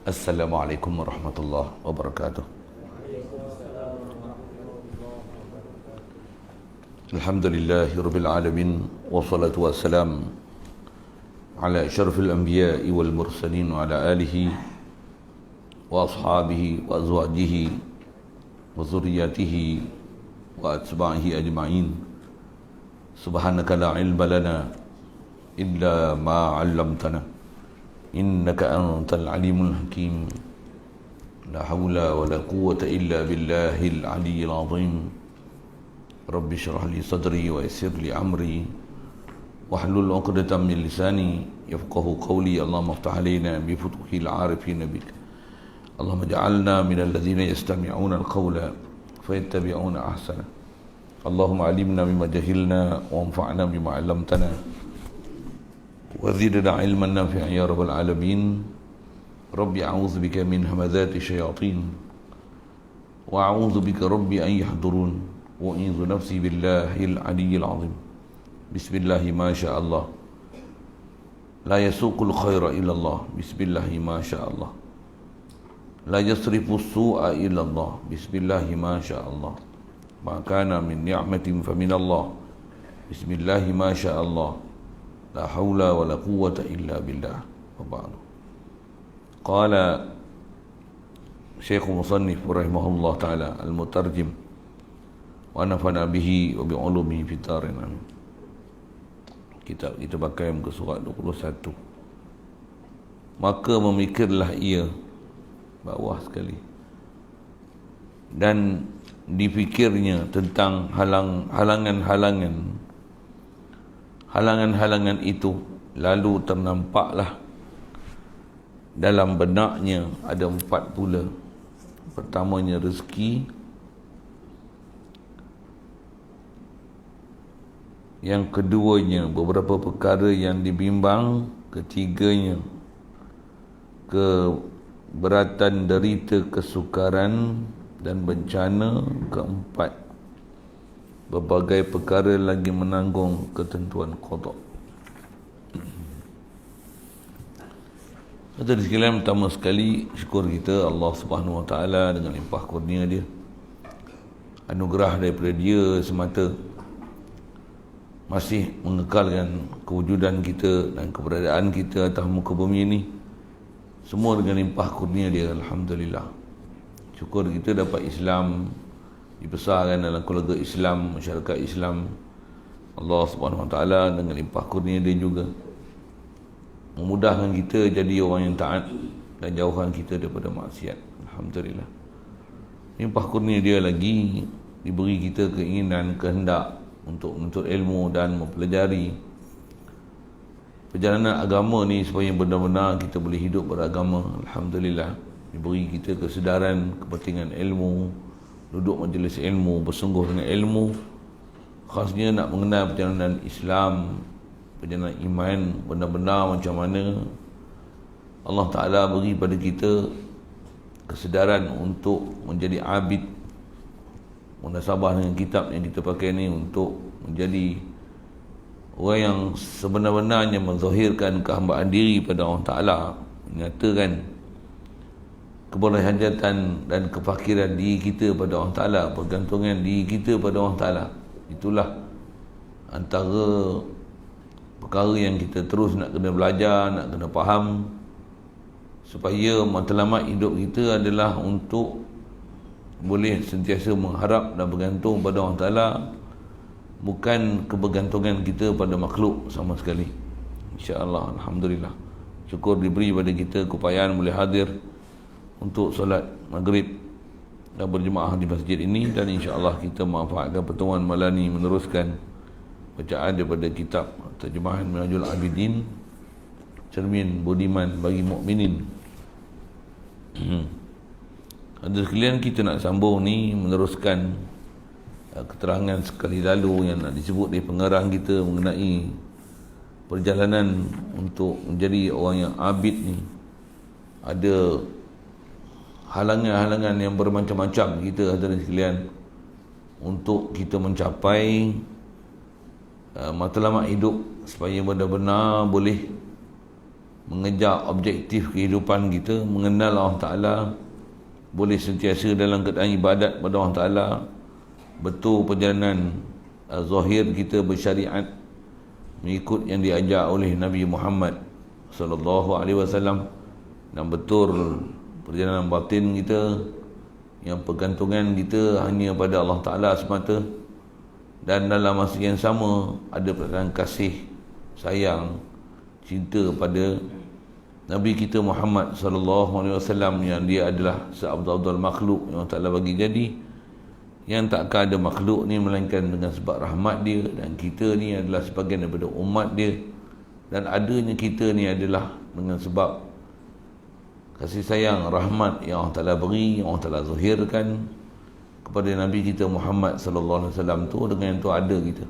Assalamualaikum warahmatullahi wabarakatuh. Alhamdulillahirabbil alamin wassalatu wassalam ala asyrafil anbiya'i wal mursalin wa ala alihi wa ashabihi wa azwajihi wa zurriyyatihi wa atba'ihi ajma'in. Subhanaka la ilma lana illa ma 'allamtana innaka antal alimul hakim. La haula wa la quwwata illa billahil aliyyil azim. Rabbi shrah li sadri wa yassir li amri wahlul 'uqdatam min lisani yafqahu qawli. Allahumma iftah alaina bi futuhil 'arifin bik. Allahumma ij'alna minal ladzina yastami'una al-qawla fayattabi'una ahsana. Allahumma 'allimna mimma jahilna wanfa'na bima 'allamtana وزدنا علما نافعا يا رب العالمين. ربي أعوذ بك من همزات الشياطين وأعوذ بك ربي أن يحضرون وأعوذ نفسي بالله العلي العظيم. بسم الله ما شاء الله لا يسوق الخير إلا الله. بسم الله ما شاء الله لا يصرف السوء إلا الله. بسم الله ما شاء الله ما كان من نعمة فمن الله. بسم الله ما شاء الله la haula wa la quwwata illa billah. Wa ba'du. Qala Syekh Musannif rahimahullah ta'ala al-mutarjim wa nafana bihi wa bi'ulumihi fitarin. Kitab kita pakai muka surat 21. Maka memikirlah ia, bawah sekali, dan dipikirnya tentang halangan itu, lalu ternampaklah dalam benaknya ada 4 pula. Pertamanya rezeki, yang keduanya beberapa perkara yang dibimbang, ketiganya keberatan, derita, kesukaran dan bencana, keempat berbagai perkara lagi menanggung ketentuan qada. Kata sekalian, pertama sekali syukur kita Allah Subhanahu Wa Taala dengan limpah kurnia dia, anugerah daripada dia semata masih mengekalkan kewujudan kita dan keberadaan kita atas muka bumi ini, semua dengan limpah kurnia dia. Alhamdulillah. Syukur kita dapat Islam, dibesarkan dalam keluarga Islam, masyarakat Islam. Allah Subhanahu Wa Taala dengan limpah kurnia dia juga memudahkan kita jadi orang yang taat dan jauhkan kita daripada maksiat. Alhamdulillah. Limpah kurnia dia lagi diberi kita keinginan, kehendak untuk menuntut ilmu dan mempelajari perjalanan agama ni supaya benar-benar kita boleh hidup beragama. Alhamdulillah. Diberi kita kesedaran kepentingan ilmu, duduk majlis ilmu, bersungguh dengan ilmu, khasnya nak mengenal perjalanan Islam, perjalanan iman, benar-benar macam mana Allah Ta'ala beri pada kita kesedaran untuk menjadi abid, munasabah dengan kitab yang kita pakai ni, untuk menjadi orang yang sebenar-benarnya menzahirkan kehambaan diri pada Allah Ta'ala, menyatakan keberhajatan dan kefakiran diri kita pada Allah Ta'ala, pergantungan diri kita pada Allah Ta'ala. Itulah antara perkara yang kita terus nak kena belajar, nak kena faham, supaya matlamat hidup kita adalah untuk boleh sentiasa mengharap dan bergantung pada Allah Ta'ala, bukan kebergantungan kita pada makhluk sama sekali. InsyaAllah. Alhamdulillah. Syukur diberi pada kita keupayaan boleh hadir untuk solat maghrib dan berjemaah di masjid ini, dan insya-Allah kita manfaatkan pertemuan malam ini meneruskan bacaan daripada kitab terjemahan Minhajul Abidin, cermin budiman bagi mukminin. Ada sekalian, kita nak sambung ni meneruskan keterangan sekali lalu yang nak disebut di pengarang kita mengenai perjalanan untuk menjadi orang yang abid ni. Ada halangan-halangan yang bermacam-macam kita hadirin sekalian untuk kita mencapai matlamat hidup supaya benar-benar boleh mengejar objektif kehidupan kita, mengenal Allah Ta'ala, boleh sentiasa dalam keadaan ibadat pada Allah Ta'ala, betul perjalanan zahir kita bersyariat mengikut yang diajar oleh Nabi Muhammad sallallahu alaihi wasallam, dan betul perjalanan batin kita yang pergantungan kita hanya pada Allah Ta'ala semata, dan dalam masa yang sama ada perasaan kasih, sayang, cinta pada Nabi kita Muhammad sallallahu alaihi wasallam, yang dia adalah seabdul makhluk yang Allah Ta'ala bagi jadi, yang takkan ada makhluk ni melainkan dengan sebab rahmat dia, dan kita ni adalah sebahagian daripada umat dia, dan adanya kita ni adalah dengan sebab kasih sayang, rahmat yang Allah Ta'ala beri, yang Allah Ta'ala zahirkan kepada Nabi kita Muhammad sallallahu alaihi wasallam tu. Dengan itu ada kita,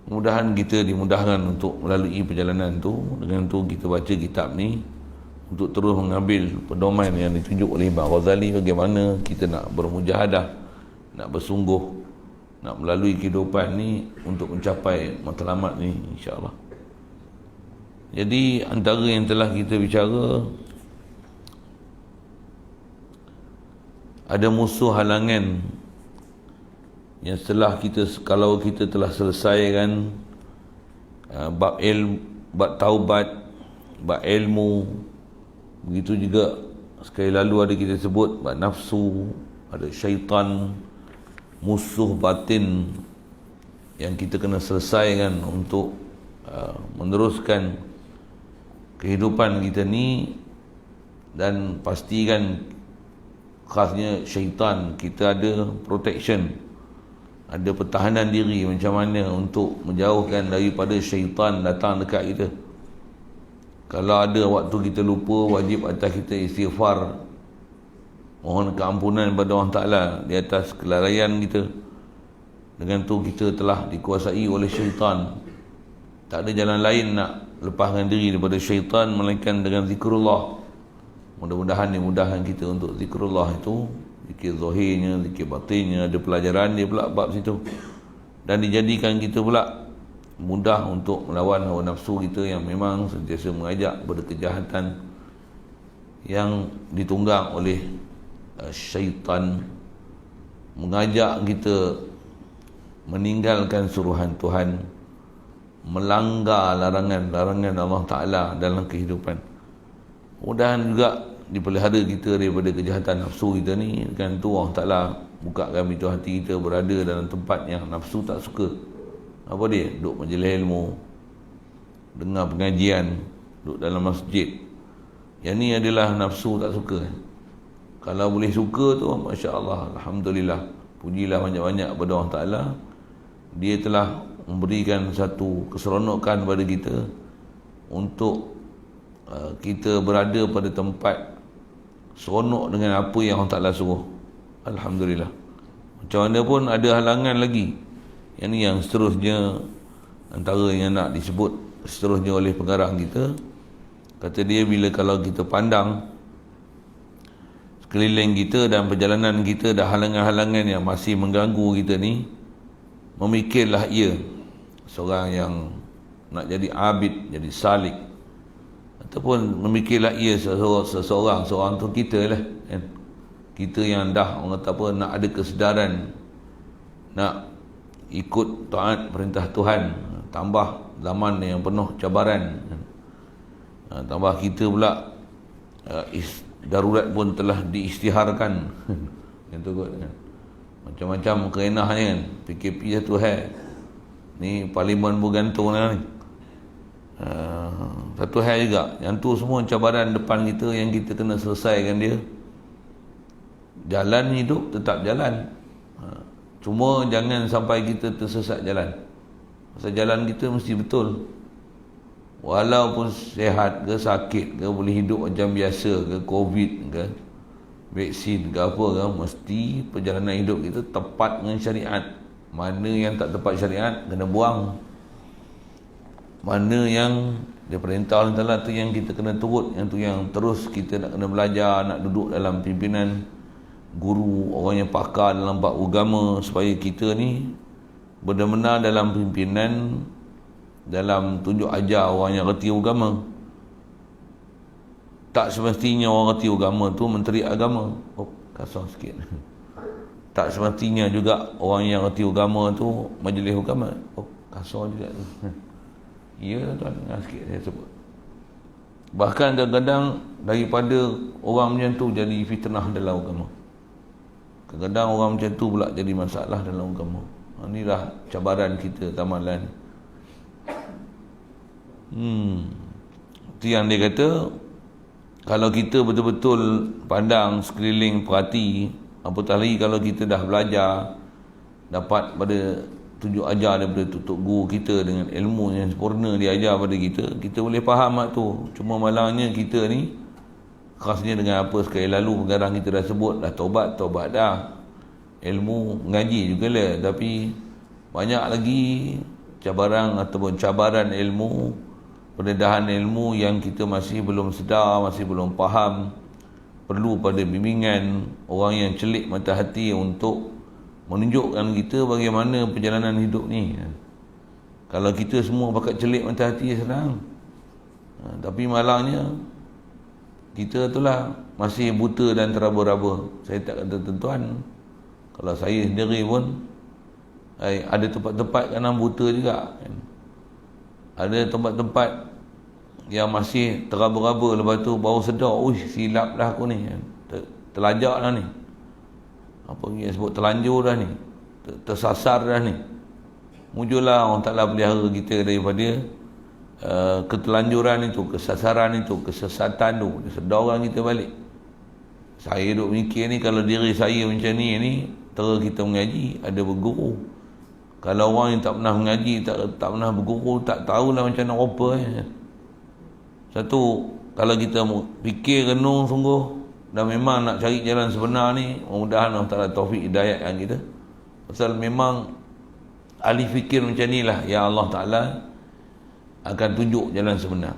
mudahan kita dimudahkan untuk melalui perjalanan tu. Dengan tu kita baca kitab ni untuk terus mengambil pedoman yang ditunjuk oleh Imam Ghazali, bagaimana kita nak bermujahadah, nak bersungguh, nak melalui kehidupan ni untuk mencapai matlamat ni, insya-Allah. Jadi antara yang telah kita bicara, ada musuh halangan yang setelah kita, kalau kita telah selesaikan bab taubat, bab ilmu, begitu juga sekali lalu ada kita sebut bab nafsu, ada syaitan, musuh batin yang kita kena selesaikan untuk meneruskan kehidupan kita ni. Dan pastikan khasnya syaitan, kita ada protection, ada pertahanan diri macam mana untuk menjauhkan daripada syaitan datang dekat kita. Kalau ada waktu kita lupa, wajib atas kita istighfar, mohon keampunan kepada Allah Ta'ala di atas kelalaian kita. Dengan tu kita telah dikuasai oleh syaitan. Tak ada jalan lain nak lepaskan diri daripada syaitan melainkan dengan zikrullah. Mudah-mudahan dimudahkan kita untuk zikrullah itu, zikir zahirnya, zikir batinnya, ada pelajaran dia pula bab situ, dan dijadikan kita pula mudah untuk melawan hawa nafsu kita yang memang sentiasa mengajak kepada kejahatan yang ditunggang oleh syaitan, mengajak kita meninggalkan suruhan Tuhan, melanggar larangan-larangan Allah Ta'ala dalam kehidupan. Mudahan juga dipelihara kita daripada kejahatan nafsu kita ni. Dengan tu Allah Ta'ala bukakan pintu hati kita berada dalam tempat yang nafsu tak suka. Apa dia? Duduk majlis ilmu, dengar pengajian, duduk dalam masjid. Yang ni adalah nafsu tak suka. Kalau boleh suka tu, Masya Allah, Alhamdulillah, pujilah banyak-banyak kepada Allah Ta'ala. Dia telah memberikan satu keseronokan kepada kita untuk kita berada pada tempat seronok dengan apa yang Allah Ta'ala suruh. Alhamdulillah. Macam mana pun ada halangan lagi. Yang ni yang seterusnya, antara yang nak disebut seterusnya oleh pengarang kita. Kata dia, bila kalau kita pandang sekeliling kita dan perjalanan kita dan halangan-halangan yang masih mengganggu kita ni, memikirlah ia seorang yang nak jadi abid, jadi salik, ataupun memikirlah ia seorang tu kita lah kan? Kita yang dah orang kata apa, nak ada kesedaran, nak ikut taat perintah Tuhan, tambah zaman yang penuh cabaran, tambah kita pula darurat pun telah diisytiharkan yang tu kot kan? Macam-macam kerenahnya kan, PKP satu hal ni, parlimen pun gantung lah ni. Satu hal juga, yang tu semua cabaran depan kita yang kita kena selesaikan dia. Jalan hidup tetap jalan, cuma jangan sampai kita tersesat jalan. Pasal jalan kita mesti betul, walaupun sihat ke sakit ke, boleh hidup macam biasa ke, covid ke, vaksin ke apa ke, mesti perjalanan hidup kita tepat dengan syariat. Mana yang tak tepat syariat kena buang. Mana yang dia perintah Allah Ta'ala tu yang kita kena turut, yang tu yang terus kita nak kena belajar, nak duduk dalam pimpinan guru, orang yang pakar dalam bab agama, supaya kita ni benar-benar dalam pimpinan, dalam tunjuk ajar orang yang reti agama. Tak semestinya orang reti agama tu menteri agama. Oh, kasar sikit. Tak semestinya juga orang yang reti agama tu majlis agama. Oh, kasar juga tu. Ya tuan, dengar sikit saya sebut. Bahkan kadang-kadang daripada orang macam tu jadi fitnah dalam agama. Kadang-kadang orang macam tu pula jadi masalah dalam agama. Inilah cabaran kita tamalan. Itu yang dia kata, kalau kita betul-betul pandang sekeliling, perhati, apatah lagi kalau kita dah belajar, dapat pada tunjuk ajar daripada tutup guru kita dengan ilmu yang sempurna dia ajar pada kita, kita boleh faham mak tu. Cuma malangnya kita ni khasnya dengan apa sekali lalu perkara kita dah sebut, dah taubat dah, ilmu mengaji jugalah, tapi banyak lagi cabaran ataupun cabaran ilmu, pendedahan ilmu yang kita masih belum sedar, masih belum faham. Perlu pada bimbingan orang yang celik mata hati untuk menunjukkan kita bagaimana perjalanan hidup ni. Kalau kita semua pakat celik mata hati senang, tapi malangnya kita itulah masih buta dan teraba-raba. Saya tak kata tuan, kalau saya sendiri pun ada tempat-tempat kanan buta juga. Ada tempat-tempat yang masih teraba-raba, lepas tu baru sedar, silap dah aku ni, terlajak dah ni, apa yang sebut terlanjur dah ni, tersasar dah ni. Muncullah orang Ta'ala pelihara kita daripada keterlanjuran itu, kesasaran itu, kesesatan tu. Dia sedar orang kita balik. Saya duk mikir ni, kalau diri saya macam ni terus kita mengaji, ada berguru. Kalau orang yang tak pernah mengaji, tak pernah berguru, tak tahulah macam nak apa. Satu, kalau kita fikir renung sungguh dan memang nak cari jalan sebenar ni, mudah-mudahan Allah Ta'ala taufik hidayahkan kita. Pasal memang ahli fikir macam ni lah yang Allah Ta'ala akan tunjuk jalan sebenar.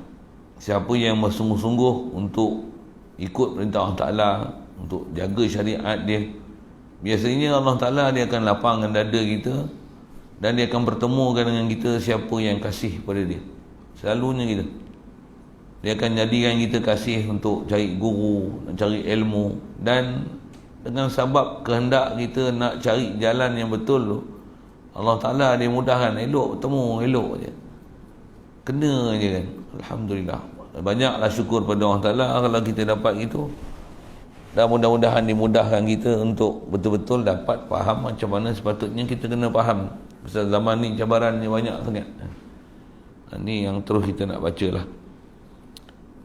Siapa yang bersungguh-sungguh untuk ikut perintah Allah Ta'ala, untuk jaga syariat dia, biasanya Allah Ta'ala dia akan lapangkan dada kita dan dia akan pertemukan dengan kita siapa yang kasih pada dia. Selalunya kita, dia akan jadikan kita kasih untuk cari guru, nak cari ilmu, dan dengan sebab kehendak kita nak cari jalan yang betul tu, Allah Ta'ala dia mudahkan, elok bertemu, elok je, kena je kan. Alhamdulillah, banyaklah syukur pada Allah Ta'ala kalau kita dapat itu. Dan mudah-mudahan dimudahkan kita untuk betul-betul dapat faham macam mana sepatutnya kita kena faham. Pasal zaman ni cabaran ni banyak sangat. Ini yang terus kita nak baca lah.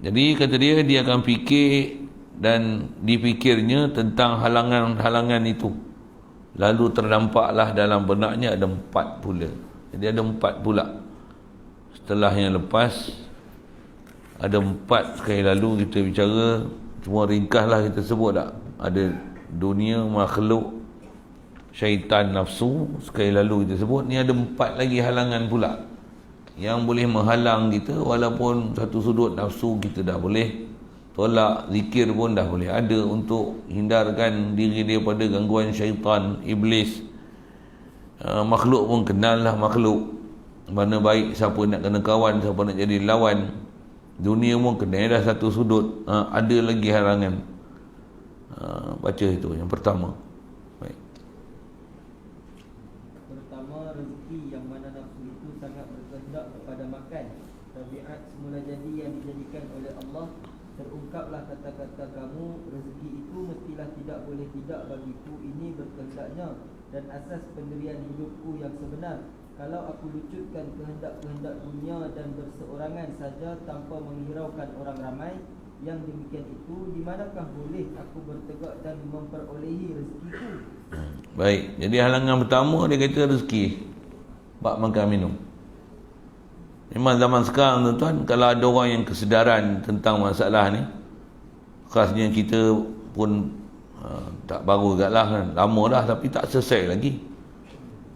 Jadi kata dia akan fikir dan dipikirnya tentang halangan-halangan itu. Lalu terdampaklah dalam benaknya ada 4 pula. Jadi ada 4 pula. Setelah yang lepas, ada 4 sekali lalu kita bicara. Cuma ringkaslah kita sebut tak. Ada dunia, makhluk, syaitan, nafsu. Sekali lalu kita sebut. Ni ada 4 lagi halangan pula yang boleh menghalang kita. Walaupun satu sudut nafsu kita dah boleh tolak, zikir pun dah boleh ada untuk hindarkan diri daripada gangguan syaitan, iblis. Makhluk pun kenal lah makhluk, mana baik, siapa nak kena kawan, siapa nak jadi lawan. Dunia pun kena dah satu sudut. Ada lagi halangan. Baca itu yang pertama. Baik. Pertama, rezeki yang mana nafsu itu sangat berkehendak kepada makan. Tabiat semula jadi yang dijadikan oleh Allah. Terungkaplah kata-kata kamu, rezeki itu mestilah tidak boleh tidak bagiku, ini berkehendaknya dan asas pendirian hidupku yang sebenar. Kalau aku lucutkan kehendak-kehendak dunia dan berseorangan saja tanpa menghiraukan orang ramai, yang demikian itu di manakah boleh aku bertegak dan memperolehi rezekiku? Baik, jadi halangan pertama dia kata rezeki, bab makan minum. Memang zaman sekarang tuan-tuan, kalau ada orang yang kesedaran tentang masalah ni, khasnya kita pun tak baru agak lah kan, lama dah tapi tak selesai lagi.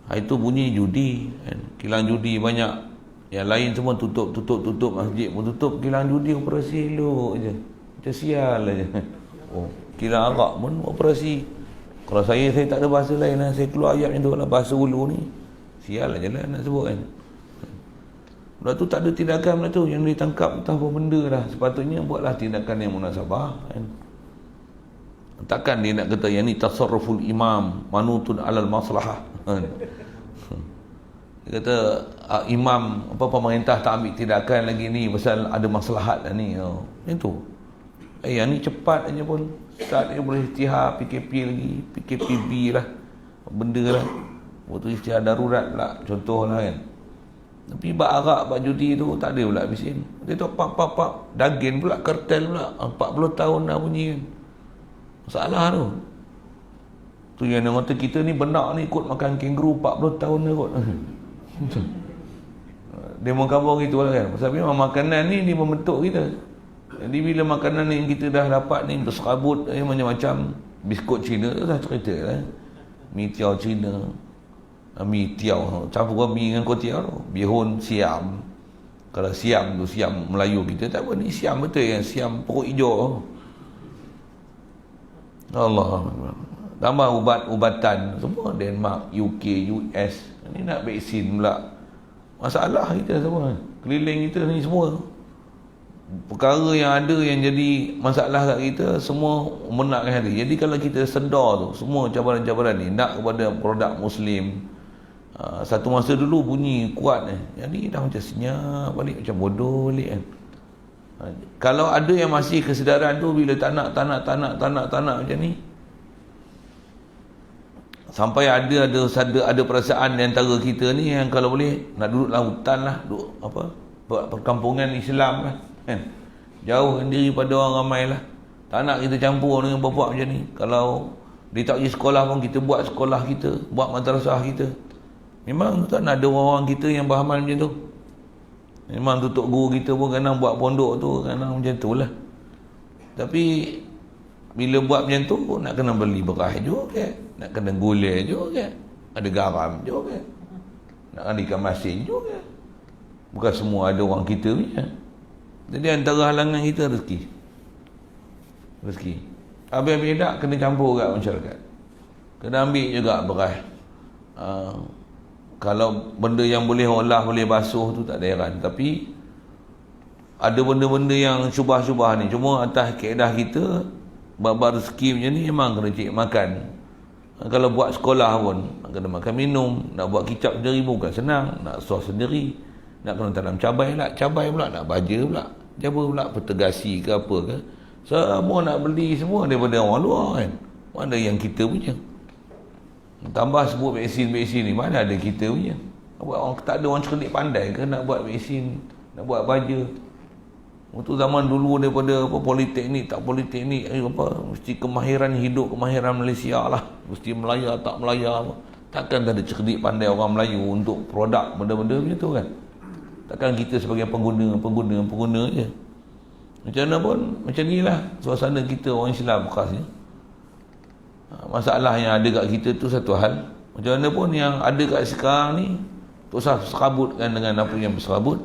Itu bunyi judi kan? Kilang judi banyak. Yang lain semua tutup, masjid pun tutup, kilang judi operasi elok je, macam sial je. Kilang arak pun operasi. Kalau saya tak ada bahasa lain lah, saya keluar ayat macam tu lah, bahasa ulu ni sial je lah nak sebut kan. Pula tu tak ada tindakan pula tu, yang ditangkap entah apa benda dah. Sepatutnya buatlah tindakan yang munasabah kan. Takkan dia nak kata yang ni tasarruful imam manutun alal maslahah kan. Dia kata imam apa pemerintah tak ambil tindakan lagi ni pasal ada maslahat lah ni. Itu. Yang ni cepat aja pun. Start dia boleh isytihar PKP lagi, PKPB lah. Benda lah. Waktu isytihar darurat pula contoh lah kan. Tapi bak arak, bak judi tu tak ada pula mesin. Dia tu pak daging pula, kartel pula. 40 tahun dah bunyi kan. Masalah tu. Tu yang dia kata kita ni benak ni ikut makan kenguru 40 tahun dah kot. Demo kampung gitu lah kan. Pasal memang makanan ni dia membentuk kita. Jadi bila makanan yang kita dah dapat ni berserabut macam-macam, biskut Cina tu dah cerita lah. Mi tiao Cina, mi tiao campur mi dengan kuah tu, bihun siam. Kalau siam tu siam Melayu kita tak apa, ni siam betul yang siam pokok hijau. Allah. Tambah ubat-ubatan semua Denmark, UK, US. Ni nak vaksin pula. Masalah kita semua. Keliling kita ni semua. Perkara yang ada yang jadi masalah kat kita semua menakkan hati. Jadi kalau kita sedar tu semua cabaran-cabaran ni nak kepada produk Muslim, satu masa dulu bunyi kuat jadi dah macam senyap balik, macam bodoh balik kan. Kalau ada yang masih kesedaran tu bila tak nak macam ni, sampai ada perasaan di antara kita ni yang kalau boleh nak duduk dalam hutan lah, duduk perkampungan Islam lah kan, jauhkan diri pada orang ramai lah, tak nak kita campur dengan buat macam ni. Kalau dia tak pergi sekolah pun kita buat sekolah kita, buat madrasah kita. Memang tak nak ada orang-orang kita yang beramal macam tu. Memang tutup guru kita pun kadang buat pondok tu kadang macam tu lah. Tapi bila buat macam tu nak kena beli beras juga, nak kena gula juga, ada garam juga, nak ada ikan masin juga. Bukan semua ada orang kita punya. Jadi antara halangan kita rezeki. Habis-habis tak kena campur kat masyarakat. Kena ambil juga beras. Kalau benda yang boleh olah, boleh basuh tu tak ada heran. Tapi ada benda-benda yang syubah-syubah ni, cuma atas kaedah kita bab rezeki macam ni memang kena cik makan. Kalau buat sekolah pun nak kena makan minum, nak buat kicap sendiri pun bukan senang, nak sos sendiri, nak kena tanam cabai pula nak baja pula, jaba pula petegasi ke apa ke, semua nak beli semua daripada orang luar kan. Mana yang kita punya. Tambah sebut vaksin ni, mana ada kita punya. Tak ada orang cerdik pandai ke nak buat vaksin, nak buat baja. Waktu zaman dulu daripada politeknik, tak politeknik mesti kemahiran hidup, kemahiran Malaysia lah, mesti melayar tak melayar. Takkan tak ada cerdik pandai orang Melayu untuk produk benda-benda macam tu kan. Takkan kita sebagai pengguna je. Macam mana pun macam ni lah suasana kita orang Islam khasnya. Masalah yang ada kat kita tu satu hal. Macam mana pun yang ada kat sekarang ni tak usah serabutkan dengan apa yang berserabut.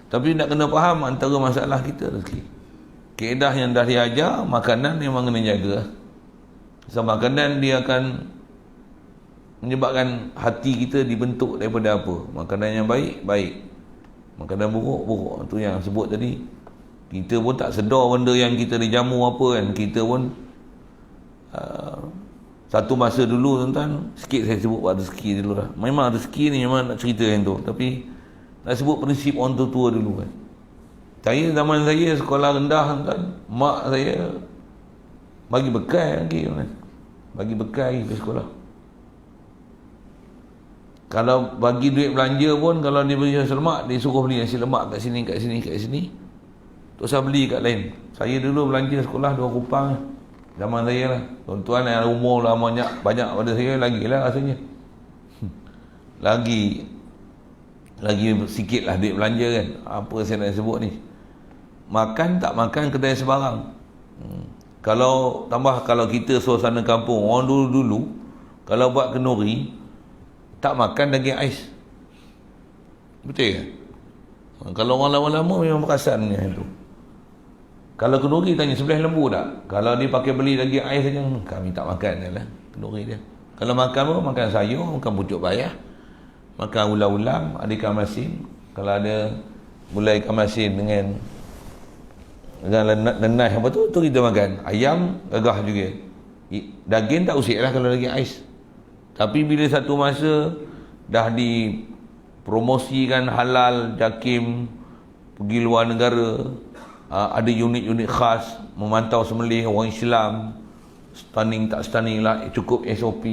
Tapi nak kena faham antara masalah kita rezeki. Kaedah yang dah diajar, makanan memang kena jaga. So makanan dia akan menyebabkan hati kita dibentuk daripada apa. Makanan yang baik, makanan buruk. Itu yang sebut tadi. Kita pun tak sedar benda yang kita dijamu apa kan. Kita pun satu masa dulu tuan-tuan, sikit saya sebut buat rezeki dulu lah. Memang rezeki ni memang nak cerita yang tu, tapi nak sebut prinsip orang tua dulu kan. Saya zaman saya sekolah rendah tuan-tuan, mak saya bagi bekal lagi kan. Bagi bekal lagi ke sekolah. Kalau bagi duit belanja pun, kalau dia beli nasi lemak, dia suruh beli nasi lemak kat sini. Tak usah beli kat lain. Saya dulu belanja sekolah 2 kupang zaman saya lah. Tuan-tuan yang umur lah banyak pada saya lagi lah rasanya. Lagi sikit lah duit belanja kan. Apa saya nak sebut ni, makan tak makan kedai sebarang. Kalau kita suasana kampung, orang dulu kalau buat kenduri tak makan daging ais. Betul ke? Kalau orang lama-lama memang perasan dengan itu. Kalau kenduri tanya sebelah lembu tak? Kalau dia pakai beli daging ais saja, kami tak makan lah kenduri dia. Kalau makan apa? Makan sayur, makan pucuk bayah, makan ulam-ulam, ada ikan masin. Kalau ada mulai ikan masin dengan lenah apa tu kita makan. Ayam gagah juga. Daging tak usik lah kalau daging ais. Tapi bila satu masa dah dipromosikan halal, JAKIM, pergi luar negara, ada unit-unit khas memantau sembelih orang Islam, stunning tak stunning lah, cukup SOP.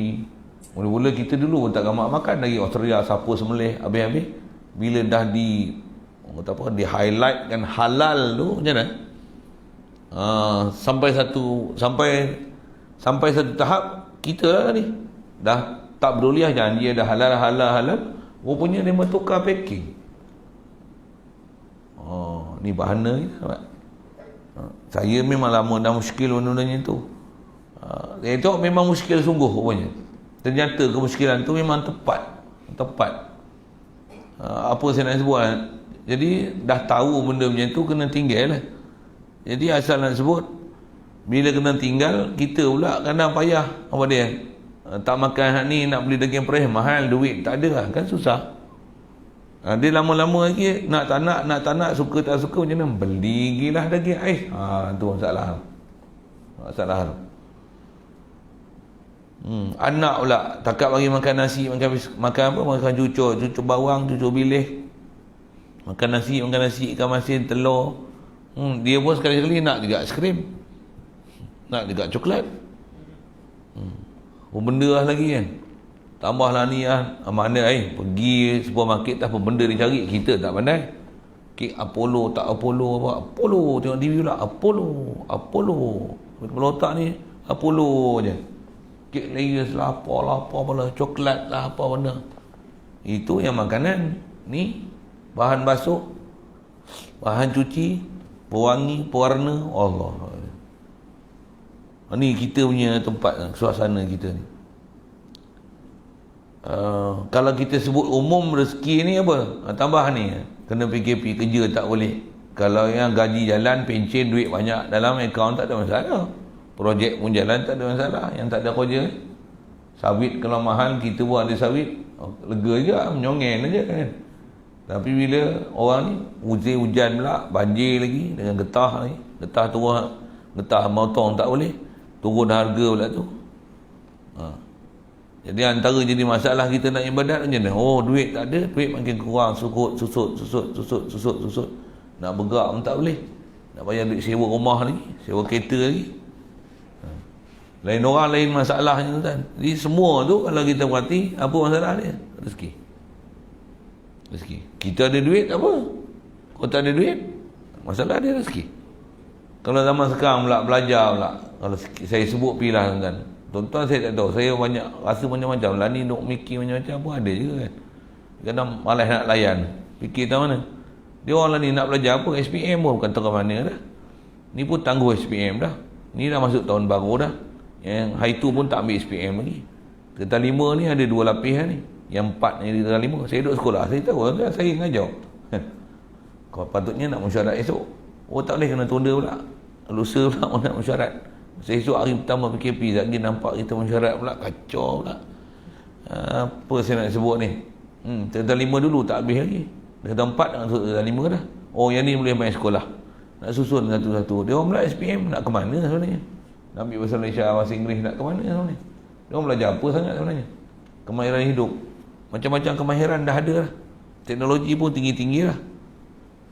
Mula-mula kita dulu tak gamak makan lagi Australia siapa sembelih habis-habis. Bila dah di highlight kan halal tu macam mana? Sampai satu tahap kita lah ni dah tak peduli lah janji dah halal, rupanya dia tukar packing. Ni bahana ni. Saya memang lama dah muskil benda-benda tu. Saya tengok memang muskil sungguh rupanya. Ternyata kemuskilan tu memang tepat. Apa saya nak sebut, jadi dah tahu benda macam tu kena tinggal lah. Jadi asal nak sebut, bila kena tinggal kita pula kadang payah apa dia, tak makan hak ni, nak beli daging perih mahal, duit tak ada lah, kan susah. Dia lama-lama lagi nak tak nak, suka tak suka macam mana, beli gilah daging ais. Tu masalah tu. Anak pula takak bagi makan nasi, makan cucur bawang, cucur bilih, makan nasi, ikan masin, telur. Dia pun sekali-sekali nak juga aiskrim, nak juga coklat. Benda lah lagi kan, tambahlah ni lah. Mana pergi supermarket tak apa benda dia cari, kita tak pandai. Kek Apollo tak Apollo apa, Apollo tengok TV pula, Apollo kepala otak ni Apollo je. Kek layers lah, apa coklat lah, apa benda. Itu yang makanan ni, bahan basuh, bahan cuci, pewangi, pewarna. Allah, ni kita punya tempat, suasana kita ni. Kalau kita sebut umum rezeki ni apa, tambah ni kena PKP, kerja tak boleh. Kalau yang gaji jalan, pencen, duit banyak dalam akaun tak ada masalah, projek pun jalan tak ada masalah. Yang tak ada kerja, sawit kalau mahal, kita pun ada sawit, lega je, menyongen aja kan. Tapi bila orang ni hujan pula, banjir lagi dengan getah ni, getah motong tak boleh, turun harga pula tu. Jadi antara jadi masalah kita nak ibadat macam mana? Duit tak ada, duit makin kurang, susut. Nak bergerak pun tak boleh, nak bayar duit sewa rumah lagi, sewa kereta lagi. Lain orang lain masalahnya tu kan. Jadi semua tu kalau kita perhati, apa masalah dia? Rezeki. Kita ada duit apa? Kalau tak ada duit, masalah dia rezeki. Kalau zaman sekarang pula belajar pula, kalau saya sebut pilah kan, tuan-tuan saya tak tahu, saya banyak rasa macam-macam lah ni, duk mikir macam-macam pun ada je kan. Kadang malas nak layan, fikir tak mana. Dia orang lah ni nak belajar apa, SPM pun bukan tahu mana dah. Ni pun tangguh SPM dah. Ni dah masuk tahun baru dah. Yang hari tu pun tak ambil SPM lagi. Tingkatan 5 ni ada 2 lapis ni. Yang 4 ni di tingkatan 5. Saya duduk sekolah, saya tahu kan, saya ngajar. Kau patutnya nak mesyuarat esok. Tak boleh, kena tunda pula. Lusa pula nak mesyuarat. Esok hari pertama PKP lagi nampak kita mesyuarat pula, kacau pula. Apa saya nak sebut ni? Tingkatan 5 dulu tak habis lagi. Tingkatan 4 nak masuk tingkatan 5 dah. Yang ni boleh main sekolah. Nak susun satu-satu. Dia orang pula SPM nak ke mana sebenarnya? Nak ambil bahasa Malaysia, bahasa Inggeris, nak ke mana sebenarnya? Dia orang belajar apa sangat sebenarnya? Kemahiran hidup, macam-macam kemahiran dah ada lah. Teknologi pun tinggi-tinggi lah.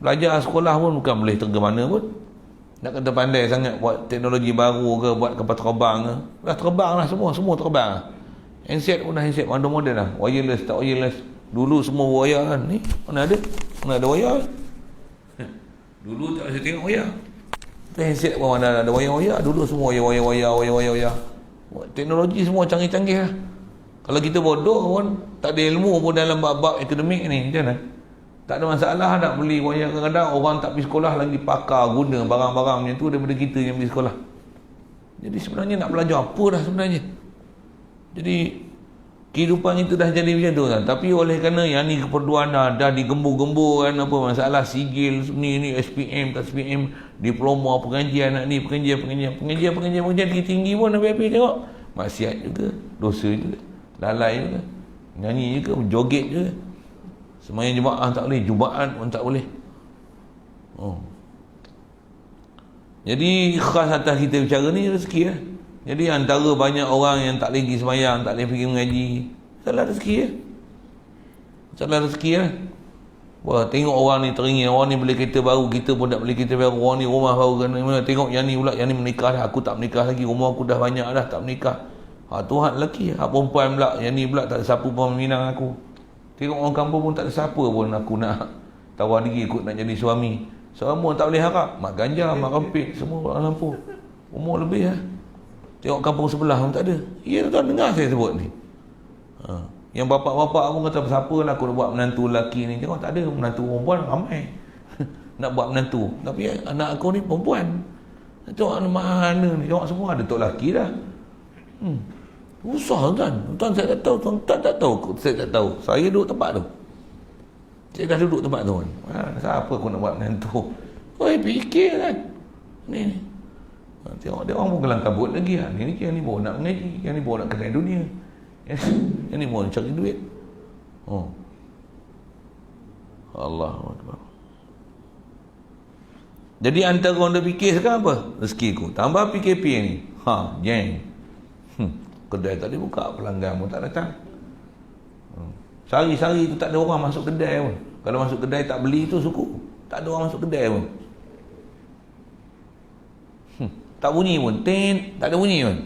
Belajar sekolah pun bukan boleh terge mana pun. Nak kata pandai sangat buat teknologi baru ke, buat kapal terbang ke, dah terbang lah, semua terbang lah. Handset pun dah handset modern lah. Wireless tak wireless. Dulu semua wire kan. Ni mana ada wire. Dulu tak bisa tengok wire. Handset pun mana ada wire-wire. Dulu semua wire. Teknologi semua canggih-canggih lah. Kalau kita bodoh pun, tak ada ilmu pun dalam bab-bab akademik ni, macam mana? Tak ada masalah nak beli wire. Kadang-kadang orang tak pergi sekolah lagi pakar guna barang-barang macam tu daripada kita yang pergi sekolah. Jadi sebenarnya nak belajar apa dah sebenarnya. Jadi kehidupan kita dah jadi macam tu kan. Tapi oleh kerana yang ni keperluan dah digembur-gembur kan, apa masalah sigil ni SPM tak SPM, diploma, pengajian nak ni, pengajian tinggi pun habis-habis tengok maksiat juga, dosa juga, lalai juga, nyanyi juga, joget juga, sembahyang jemaah tak boleh, Jumaat pun tak boleh. Jadi khas atas kita bicara ni rezeki lah. Jadi antara banyak orang yang tak lagi sembahyang, tak lagi pergi mengaji, salah rezeki lah. Salah rezeki lah. Wah, tengok orang ni teringin, orang ni beli kereta baru, kita pun tak beli kereta baru, orang ni rumah baru kan. Tengok yang ni pula, yang ni menikah dah, aku tak menikah lagi, rumah aku dah banyak dah, tak menikah. Tuhan lelaki, perempuan pula, yang ni pula tak ada siapa pun meminang aku. Tengok orang kampung pun tak ada siapa pun aku nak tawar diri ikut nak jadi suami. Semua tak boleh harap, mak ganja, mak kempit, semua orang lampu. Umur lebih lah. Tengok kampung sebelah pun tak ada. Ya, tuan dengar saya sebut ni. Yang bapak-bapak pun kata, siapa lah aku nak buat menantu lelaki ni. Tengok tak ada, menantu perempuan ramai. Nak buat menantu. Tapi anak aku ni perempuan. Tengok mana ni, tengok semua ada tok lelaki dah. Susah tuan. Tuan saya tak tahu, tuan tak tahu. Saya tak tahu. Saya duduk tempat tu. Saya dah duduk tempat tu kan. Siapa aku nak buat menantu? Oi, fikir kan. Ni. Tengok dia orang pun kelang kabut lagi lah. Yang ni baru nak mengaji, yang ni baru nak kenal dunia, yang ni baru nak cari duit. Allahu Akbar. Jadi antara orang dah fikir sekarang apa? Rezeki ku. Tambah PKP ni. Jeng. Kedai tak dibuka, pelanggan pun tak datang. Sehari-hari tu tak ada orang masuk kedai pun. Kalau masuk kedai tak beli tu suku. Tak ada orang masuk kedai pun. Tak bunyi pun. Tak ada bunyi pun.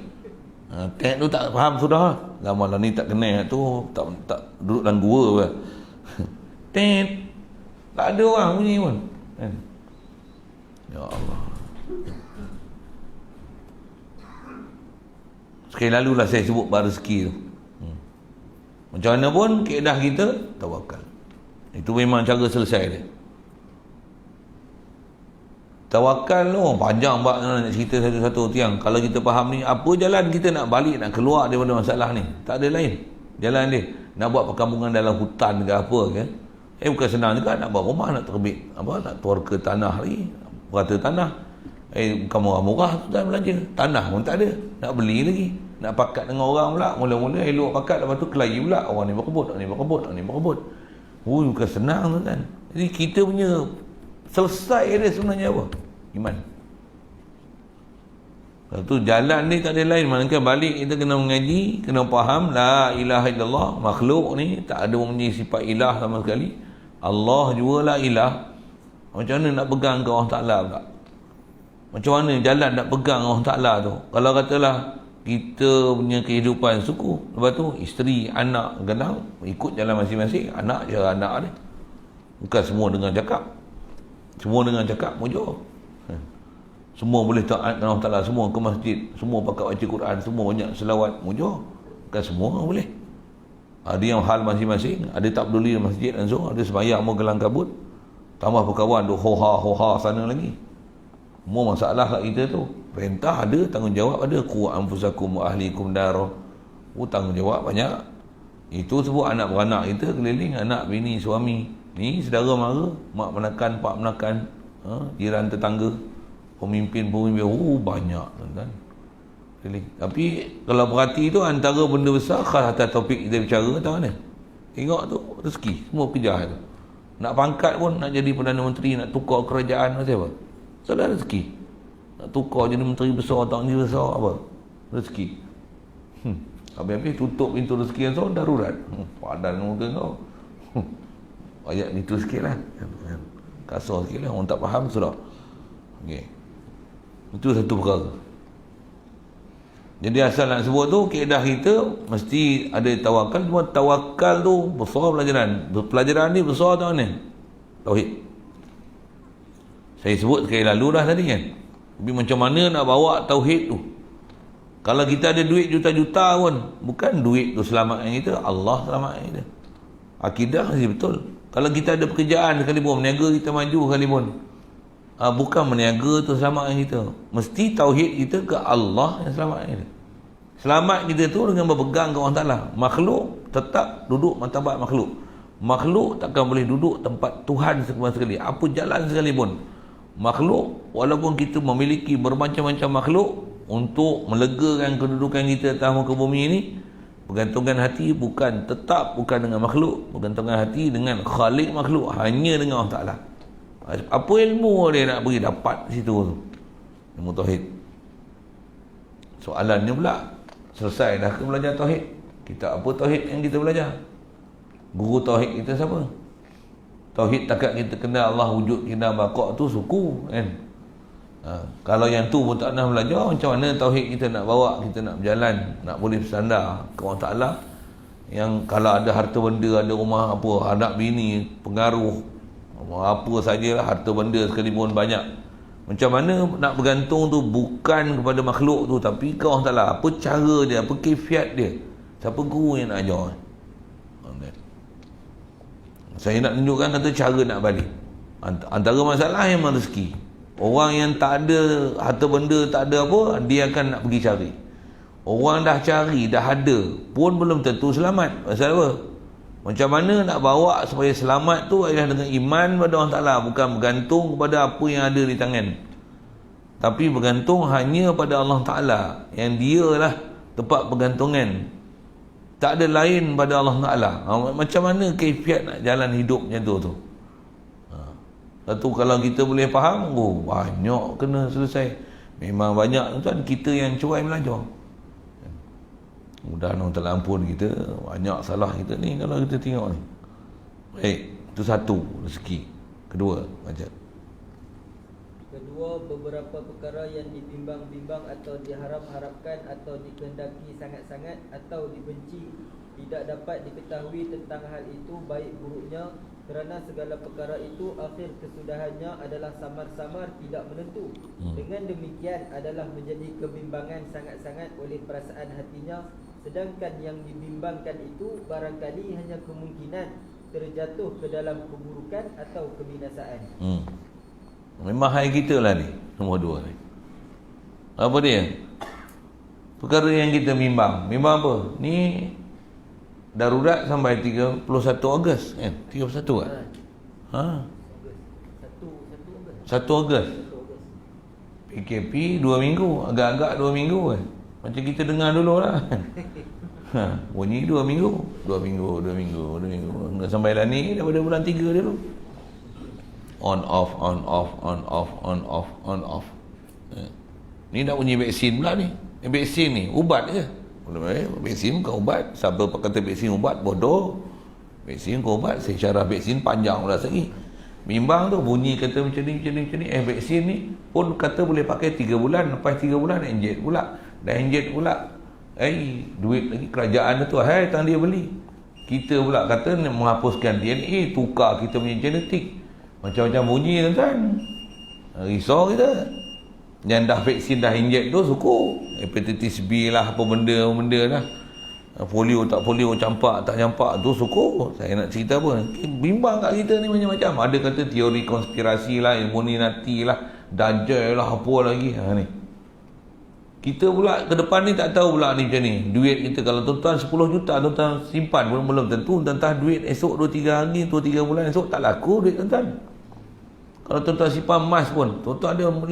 Tet tu tak faham sudah. Lama ni tak kenal tu. Tak duduk dalam gua pun. Tet. Tak ada orang bunyi pun. Ya Allah. Sekali lalu lah saya sebut bar rezeki tu. Macam mana pun kaedah kita tawakal. Itu memang cara selesai dia. Tawakal tu panjang nak cerita satu-satu tiang. Kalau kita faham ni, apa jalan kita nak balik, nak keluar daripada masalah ni? Tak ada lain jalan dia. Nak buat perkampungan dalam hutan ke apa ke? Bukan senang juga nak buat rumah, nak terbit nak tuar ke tanah lagi, berata tanah. Bukan murah-murah tu dah belanja. Tanah pun tak ada, nak beli lagi. Nak pakat dengan orang pula, mula-mula elok pakat, lepas tu kelahi pula, orang ni berkebut, orang ni berkebut, orang ni berkebut. Bukan senang tu kan. Jadi kita punya selesai dia sebenarnya apa? Iman. Lepas tu jalan ni tak ada lain, melainkan balik kita kena mengaji, kena faham la ilaha illallah. Makhluk ni tak ada mempunyai sifat ilah sama sekali. Allah juga la ilah. Macam mana nak pegang ke Allah Ta'ala pula? Macam mana jalan nak pegang Allah Ta'ala tu? Kalau katalah kita punya kehidupan suku, lepas tu isteri, anak, kadang ikut jalan masing-masing. Anak je anak dia. Bukan semua dengan cakap. Semua dengan cakap mujur. Semua boleh taat dengan Allah Ta'ala, semua ke masjid, semua pakai baca Quran, semua banyak selawat, mujur. Bukan semua boleh. Ada yang hal masing-masing. Ada tak peduli dengan masjid langsung, ada sembahyang mau gelang kabut, tambah berkawan duk hoha sana lagi. Semua masalah kat kita tu. Perintah ada, tanggungjawab ada. Qu anfusakum wa ahlikum nar. Tanggungjawab banyak. Itu sebut anak beranak kita keliling, anak bini suami. Ni saudara mara, mak menakan, pak menakan, jiran tetangga, pemimpin banyak kan. Keliling. Tapi kalau perhati tu antara benda besar khas atas topik kita bicara tahu mana? Tengok tu rezeki, semua kejar tu. Nak pangkat pun, nak jadi Perdana Menteri, nak tukar kerajaan macam apa? Salah rezeki. Nak tukar jadi menteri besar, tak jadi besar, apa? Rezeki. Habis-habis tutup pintu rezeki yang so, darurat. Padan muka kau. Ayat itu sikit lah. Kasar sikit lah, orang tak faham sudah. Okay. Itu satu perkara. Jadi asal nak sebut tu, kaedah kita mesti ada tawakal. Cuma tawakal tu besar pelajaran. Pelajaran ni besar tu mana? Tauhid. Saya sebut sekali lalu dah tadi kan. Tapi macam mana nak bawa tauhid tu? Kalau kita ada duit juta-juta pun, bukan duit tu selamatkan kita, Allah selamatkan kita. Akidah mesti betul. Kalau kita ada pekerjaan sekalipun, meniaga kita maju sekalipun, bukan meniaga tu selamatkan kita. Mesti tauhid kita ke Allah yang selamatkan kita. Selamat kita tu dengan berpegang ke Allah Ta'ala. Makhluk tetap duduk martabat makhluk. Makhluk takkan boleh duduk tempat Tuhan sekali. Apa jalan sekalipun. Makhluk, walaupun kita memiliki bermacam-macam makhluk, untuk melegakan kedudukan kita atas muka bumi ini, bergantungkan hati bukan dengan makhluk, bergantungkan hati dengan Khalik makhluk, hanya dengan Allah Ta'ala. Apa ilmu dia nak beri dapat situ tu? Ilmu tauhid. Soalannya pula, selesai dah ke belajar tauhid? Kita apa tauhid yang kita belajar? Guru tauhid kita siapa? Tauhid takat kita kenal Allah wujud kita baqa tu suku kan. Kalau yang tu pun tak nak belajar, macam mana tauhid kita nak bawa, kita nak berjalan, nak boleh bersandar ke Allah Ta'ala, yang kalau ada harta benda, ada rumah apa, anak bini, pengaruh apa sajalah, harta benda sekalipun banyak, macam mana nak bergantung tu bukan kepada makhluk tu tapi ke Allah Ta'ala. Apa cara dia, apa kaifiat dia, siapa guru yang nak ajar? Saya nak tunjukkan kata cara nak balik. Antara masalah yang rezeki. Orang yang tak ada harta benda, tak ada apa, dia akan nak pergi cari. Orang dah cari, dah ada pun belum tentu selamat. Pasal apa? Macam mana nak bawa supaya selamat tu adalah dengan iman pada Allah Ta'ala, bukan bergantung kepada apa yang ada di tangan, tapi bergantung hanya pada Allah Ta'ala, yang dia lah tempat pergantungan, tak ada lain pada Allah Ta'ala. Macam mana kaifiat nak jalan hidup macam tu? Satu, kalau kita boleh faham, banyak kena selesai. Memang banyak tuan, kita yang cuai belajar. Mudah Allah Ta'ala ampun kita, banyak salah kita ni kalau kita tengok ni. Baik, itu satu, rezeki. Kedua, macam Kedua, beberapa perkara yang dibimbang-bimbang atau diharap-harapkan atau dikehendaki sangat-sangat atau dibenci tidak dapat diketahui tentang hal itu baik buruknya, kerana segala perkara itu akhir kesudahannya adalah samar-samar tidak menentu. Dengan demikian adalah menjadi kebimbangan sangat-sangat oleh perasaan hatinya, sedangkan yang dibimbangkan itu barangkali hanya kemungkinan terjatuh ke dalam keburukan atau kebinasaan. Memang hai kita lah ni, nombor dua ni. Apa dia? Perkara yang kita bimbang. Bimbang apa? Ni darurat sampai 31 Ogos kan? 31 kan? 1 Ogos. PKP 2 minggu, agak-agak 2 minggu kan? Macam kita dengar dulu lah. Bunyi 2 minggu. Enggak sampai lah ni daripada bulan 3 dulu. On off. Ni dah bunyi vaksin pula ni. Vaksin ni ubat je. Vaksin bukan ubat. Siapa kata vaksin ubat, bodoh. Vaksin bukan ubat. Secara vaksin panjang pula lagi. Bimbang tu bunyi kata macam ni. Vaksin ni pun kata boleh pakai 3 bulan. Lepas 3 bulan inject pula. Dah inject pula. Duit lagi kerajaan tu. Tang dia beli. Kita pula kata menghapuskan DNA, tukar kita punya genetik. Macam-macam bunyi tuan-tuan. Risau kita. Yang dah vaksin dah inject tu suku. Hepatitis B lah, apa benda lah. Polio tak polio, campak tak campak tu suku. Saya nak cerita apa? Bimbang kat kita ni macam-macam. Ada kata teori konspirasi lah, Illuminati lah, Dajjal lah, apa lagi. Ni. Kita pula ke depan ni tak tahu pula ni macam ni. Duit kita kalau tuan-tuan 10 juta tuan-tuan simpan pun belum tentu tuan-tuan duit esok 2-3 hari, 2-3 bulan esok tak laku duit tuan-tuan. Kalau tuan-tuan simpan emas pun, tuan-tuan ada 4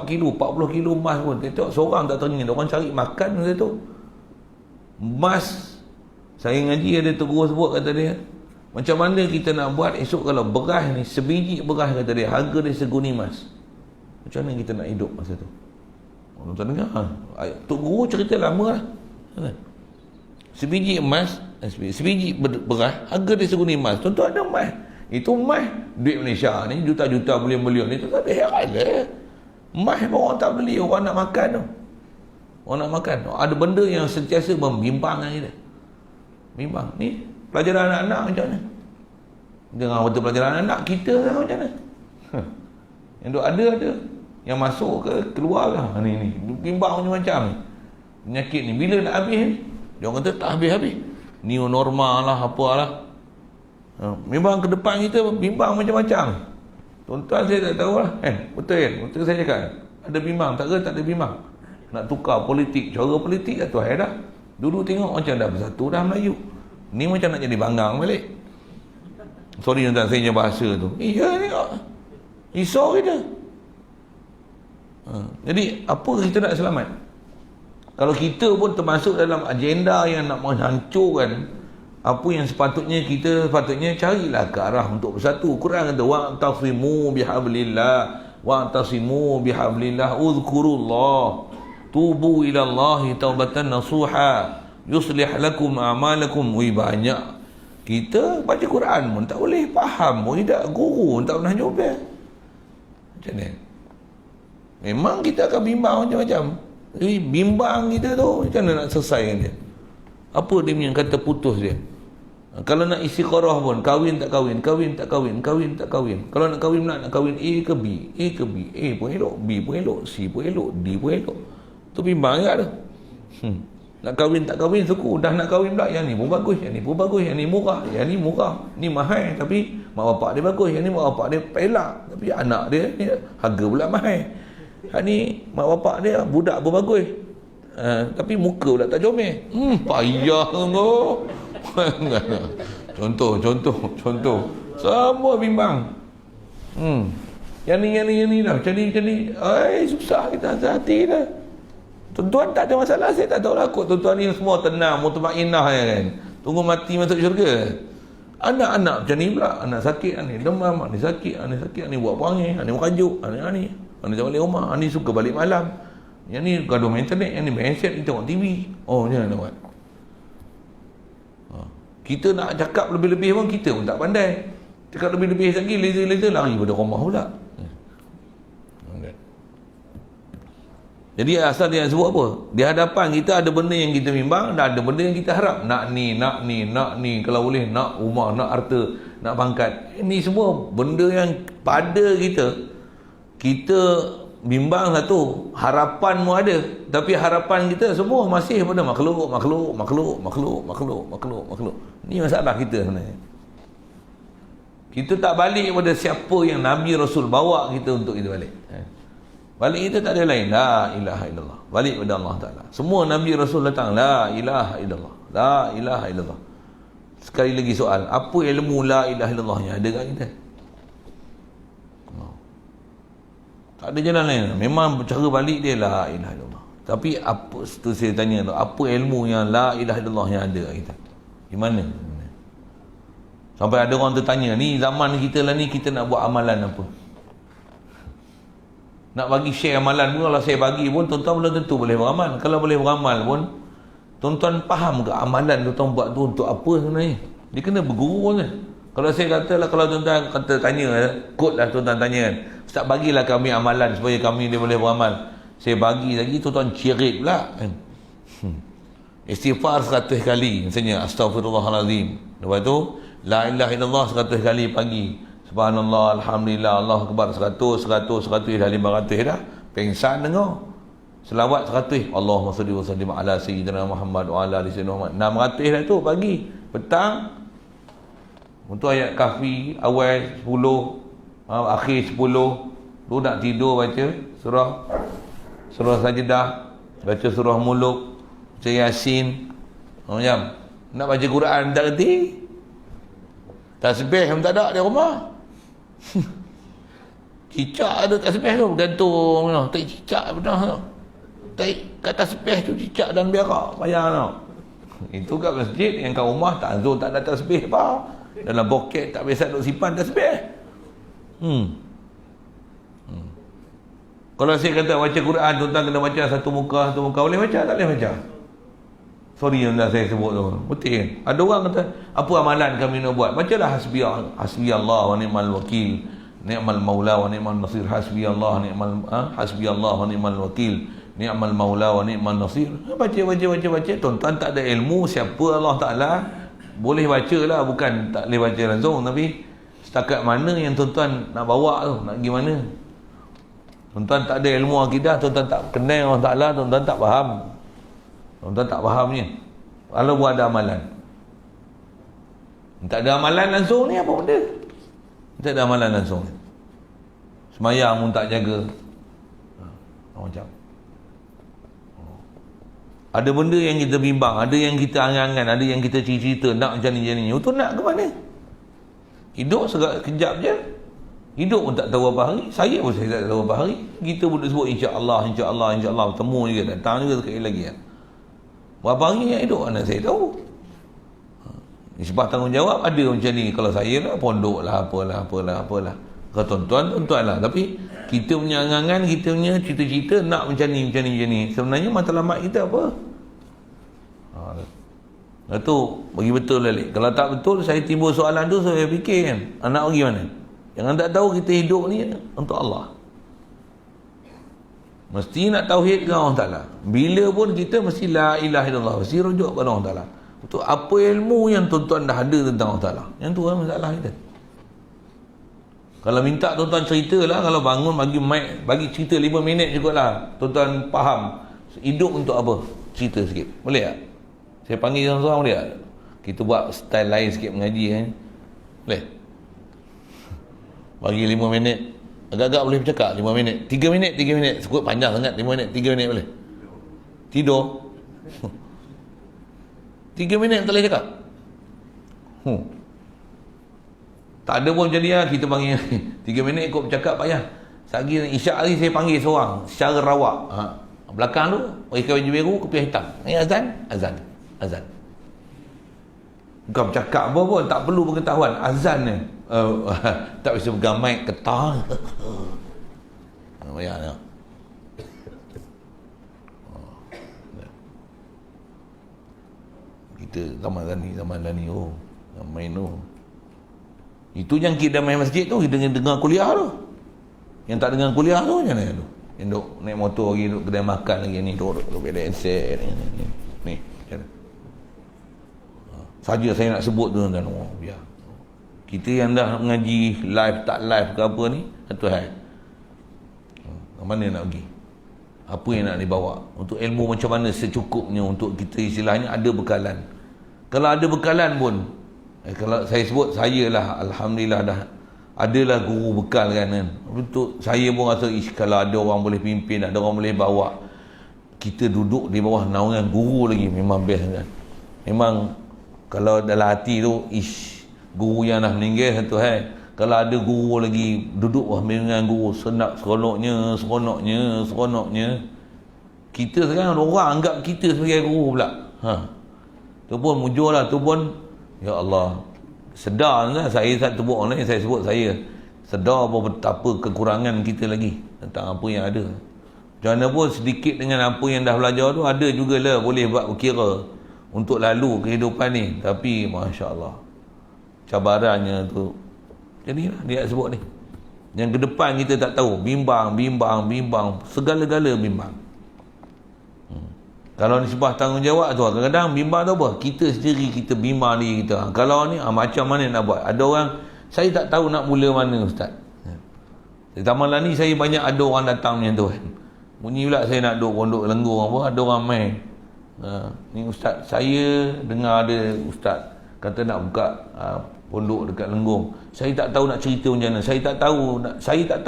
kilo, 40 kilo emas pun, tengok seorang tak teringin, orang cari makan macam tu. Emas, saya ngaji ada tegur sebut kata dia, macam mana kita nak buat esok kalau beras ni, sebiji beras kata dia, harga dia seguni emas. Macam mana kita nak hidup masa tu? Tuan-tuan dengar, Tok Guru cerita lama lah. Sebiji emas, sebiji beras, harga dia seguni emas. Tuan-tuan ada emas. Itu emas, duit Malaysia ni juta-juta bilion-bilion ni, tu tak ada heran lah. Emas pun orang tak beli, orang nak makan tu. Orang nak makan. Ada benda yang sentiasa membimbangkan kita. Bimbang. Ni pelajaran anak-anak macam mana? Dengan betul pelajaran anak kita lah macam mana? Yang duk ada. Yang masuk ke keluar lah. Ni. Bimbang macam-macam ni. Penyakit ni bila nak habis ni? Dia orang kata tak habis-habis. New normal lah, apalah. Memang ke depan kita bimbang macam-macam. Tuan-tuan saya tak tahu lah. Betul saya cakap. Ada bimbang, tak ada bimbang. Nak tukar politik, cara politik tu dah. Dulu tengok macam dah bersatu dah Melayu. Ni macam nak jadi banggang balik. Sorry tuan-tuan, saya punya bahasa tu. Ya tengok. Risau kita. Jadi apa kita nak selamat? Kalau kita pun termasuk dalam agenda yang nak menghancurkan Apa yang sepatutnya carilah ke arah untuk bersatu. Quran kata wa'tasimu bihablillah uzkurullah tubu ila Allah taubatan nasuha yuslih lakum a'malakum. Banyak kita baca Quran pun tak boleh faham pun, tidak guru pun tak pernah jawab. Macam ni memang kita akan bimbang macam-macam. Jadi bimbang kita tu macam mana nak selesaikan dia? Apa dia punya kata putus dia? Kalau nak istiqarah pun, kahwin tak kahwin. Kalau nak kahwin pula, nak kahwin A ke B, A pun elok, B pun elok, C pun elok, D pun elok. Tu bimbang juga tu. Nak kahwin tak kahwin suku. Dah nak kahwin pula, yang ni pun bagus, yang ni pun bagus, yang ni murah, ni mahal tapi mak bapak dia bagus, yang ni mak bapak dia pelak tapi anak dia ni harga pula mahal. Hak ni mak bapak dia budak pun bagus, tapi muka pula tak comel. Payah tu. Contoh semua bimbang. Yang ni dah macam ni. Susah kita hati dah. Tuan-tuan tak ada masalah, saya tak tahu lah kot. Tuan-tuan ni semua tenang, mutmainah kan. Tunggu mati masuk syurga. Anak-anak macam ni pula, anak sakit, ni demam, ni sakit, ni buat perangai, ni merajuk, ni tak balik rumah, ni suka balik malam, yang ni gaduh main internet, yang ni main handset, ni tengok TV. Macam mana nak buat? Kita nak cakap lebih-lebih pun kita pun tak pandai. Cakap lebih-lebih lagi, laser-laser lari pada rumah pula. Jadi asal dia sebut apa? Di hadapan kita ada benda yang kita bimbang, dan ada benda yang kita harap. Nak ni, kalau boleh nak rumah, nak harta, nak pangkat. Ini semua benda yang pada kita bimbang satu, harapan mu ada, tapi harapan kita semua masih pada makhluk. Ini masalah kita sebenarnya. Kita tak balik pada siapa yang Nabi Rasul bawa kita untuk kita balik. Balik kita tak ada lain, la ilaha illallah. Balik pada Allah Ta'ala. Semua Nabi Rasul datang, la ilaha illallah, la ilaha illallah. Sekali lagi soal, apa ilmu la ilaha illallah yang ada kat kita? Tak ada jalan lain. Memang cara balik dia la ilaha illallah. Tapi apa tu saya tanya tu, apa ilmu yang la ilaha illallah yang ada kat kita? Di mana? Sampai ada orang tertanya, ni zaman kita lah ni, kita nak buat amalan apa? Nak bagi share amalan pun, kalau saya bagi pun tuan-tuan belum tentu boleh beramal. Kalau boleh beramal pun, tuan-tuan faham ke amalan tuan-tuan buat tu untuk apa sebenarnya? Dia kena berguru kan. Kalau saya katalah, kalau tuan-tuan kata tanya, kod lah tuan-tuan tanya kan, Ustaz bagilah kami amalan supaya kami dia boleh beramal. Saya bagi lagi, tuan-tuan cirit pula kan. Istighfar 100 kali, misalnya Astaghfirullahalazim. Lepas tu la ilaha illallah 100 kali pagi. Subhanallah, Alhamdulillah, Allah Akbar 100 dah 500 dah. Pengsan dengar. Selawat 100. Allahumma salli wa sallim ala sayyidina Muhammad wa ala ali sayyidina Muhammad. 600 dah tu pagi. Petang untuk ayat kahfi awal 10, akhir 10. Tu nak tidur baca surah Sajdah, baca surah Mulk, baca Yasin. Macam nak baca Quran tak reti. Tasbih pun tak ada di rumah. Cicak ada tasbih tu gantung no. Tak cicak benar tu. Tak kat tasbih tu cicak dan berak payah no. Itu kat masjid, yang kat rumah tak azul tak ada tasbih apa. Dalam boket tak biasa duk simpan tasbih. Kalau saya kata baca Quran, tuan-tuan kena baca satu muka, boleh baca tak boleh baca? Sorry yang dah saya sebut tu. Betul kan? Ada orang kata, apa amalan kami nak buat? Bacalah hasbi Allah wa ni'mal wakil, ni'mal maula wa ni'mal nasir. Hasbi Allah wa ni'mal wakil, ni'mal maula wa ni'mal nasir. Baca. Tuan-tuan tak ada ilmu siapa Allah Ta'ala, boleh baca lah, bukan tak boleh baca langsung, tapi setakat mana yang tuan-tuan nak bawa tu, nak pergi mana? Tuan-tuan tak ada ilmu akidah, tuan-tuan tak kenal Allah Ta'ala, tuan-tuan tak faham. Tuan-tuan tak fahamnya. Kalau buat ada amalan, tak ada amalan langsung ni apa benda? Tak ada amalan langsung. Semayang pun tak jaga. Macam ada benda yang kita bimbang, ada yang kita angan-angan, ada yang kita cerita nak macam ni. Itu nak ke mana? Hidup sekejap je. Hidup pun tak tahu berapa hari. Saya pun tak tahu berapa hari. Kita pun sebut insya-Allah, bertemu juga, datang juga sekali lagi kan. Berapa hari yang hidup anak saya tahu. Nisbah tanggungjawab ada macam ni. Kalau saya lah pondok lah, apalah. Kalau tuan-tuan lah. Tapi kita punya angan-angan, kita punya cita-cita nak macam ni. Sebenarnya matlamat kita apa? Tu bagi betul balik. Kalau tak betul, saya timbul soalan tu, saya fikir kan, anak pergi mana? Jangan tak tahu kita hidup ni untuk Allah. Mesti nak tauhid ke Allah Ta'ala. Bila pun kita mesti la ilaha illallah, mesti rujuk kepada Allah Ta'ala. Untuk apa ilmu yang tuan-tuan dah ada tentang Allah Ta'ala. Yang tu lah masalah kita. Kalau minta tuan-tuan ceritalah, kalau bangun bagi mic, bagi cerita 5 minit cukup lah. Tuan-tuan faham hidup untuk apa? Cerita sikit. Boleh tak? Saya panggil seorang-seorang boleh tak? Kita buat style lain sikit mengaji kan? Boleh? Bagi 5 minit. Agak-agak boleh bercakap 5 minit. 3 minit. Sebut panjang sangat 5 minit. 3 minit boleh? Tidur? 3 minit tak boleh cakap? Tak ada pun jadi lah. Kita panggil 3 minit ikut bercakap payah. Sagi isyak hari saya panggil seorang secara rawak. Belakang tu pakai baju biru, kopiah hitam. Azan. Bukan bercakap apa pun, tak perlu pengetahuan. Azan ni. Tak bisa pegang mic, ketah. Bayar tengok. Kita zaman ni main tu. Itu yang kita main masjid tu, kita dengar kuliah tu. Yang tak dengar kuliah tu macam mana tu? Yang duk naik motor lagi, duk kedai makan lagi ni, duk beda handset ni. Saja saya nak sebut tu tuan-tuan. Biar. Kita yang dah mengaji live tak live ke apa ni, satu hal. Mana nak pergi? Apa yang nak dibawa? Untuk ilmu macam mana secukupnya, untuk kita istilahnya ada bekalan. Kalau ada bekalan pun, kalau saya sebut saya lah, alhamdulillah dah adalah guru bekal kan. Untuk saya pun rasa kalau ada orang boleh pimpin, ada orang boleh bawa, kita duduk di bawah naungan guru lagi memang best kan. Memang kalau dalam hati tu guru yang dah meninggal satu hal. Kalau ada guru lagi duduk bawah naungan guru, seronoknya. Kita sekarang orang anggap kita sebagai guru pula. Tu pun mujur lah, tu pun ya Allah, sedar kan, saya tak sebut orang lain, saya sebut saya sedar betapa kekurangan kita lagi tentang apa yang ada. Macam mana pun sedikit dengan apa yang dah belajar tu, ada jugalah boleh buat berkira untuk lalu kehidupan ni. Tapi Masya Allah, cabarannya tu jadilah dia sebut ni. Yang ke depan kita tak tahu, bimbang, segala-gala bimbang. Kalau nisbah tanggungjawab tu, kadang-kadang bimbang tu apa? Kita sendiri, kita bimbang diri kita. Kalau ni, macam mana nak buat? Ada orang, saya tak tahu nak mula mana Ustaz. Zaman lah ni, saya banyak ada orang datang macam tu kan. Bunyi pula saya nak duduk pondok Lenggong apa, ada orang main. Ni Ustaz, saya dengar ada Ustaz kata nak buka pondok dekat Lenggong. Saya tak tahu nak cerita macam mana. Saya tak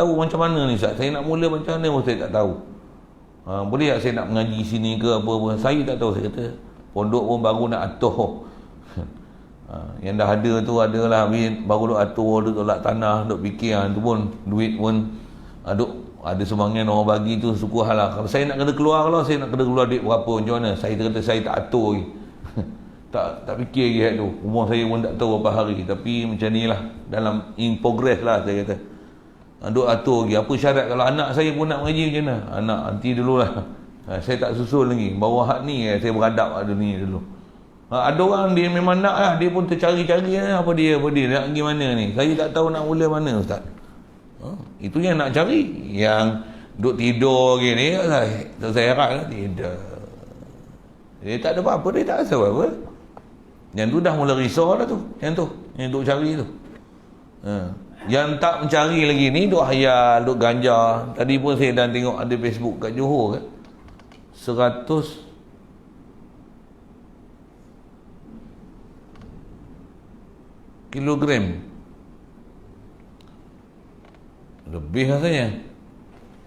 tahu macam mana ni Ustaz. Saya nak mula macam mana pun saya tak tahu. Boleh tak saya nak mengaji sini ke apa-apa? Saya tak tahu. Saya kata pondok pun baru nak atur. Yang dah ada tu adalah baru duk atur, duk tolak tanah, duk fikir. Tu pun duit pun ada sumbangan orang bagi tu suku hal lah. Kalau saya nak kena keluar, saya nak kena keluar duit berapa macam mana? Saya kata saya tak atur lagi. tak fikir lagi tu. Umur saya pun tak tahu berapa hari. Tapi macam ni lah, dalam in progress lah saya kata. Duk atur lagi. Apa syarat kalau anak saya pun nak mengaji macam mana? Anak nanti dululah. Saya tak susul lagi. Bawah hak ni saya beradab kat dunia dulu. Ada orang dia memang nak lah. Dia pun tercari-cari lah. Apa dia nak pergi mana ni? Saya tak tahu nak mula mana Ustaz. Itu yang nak cari. Yang duk tidur lagi ni lah. Saya harap lah tidak. Dia tak ada apa-apa. Dia tak rasa apa-apa. Yang tu dah mula risau dah tu. Yang duk cari tu. Yang tak mencari lagi ni duk hayal, duk ganja. Tadi pun saya dah tengok ada Facebook kat Johor kan, 100 kilogram lebih rasanya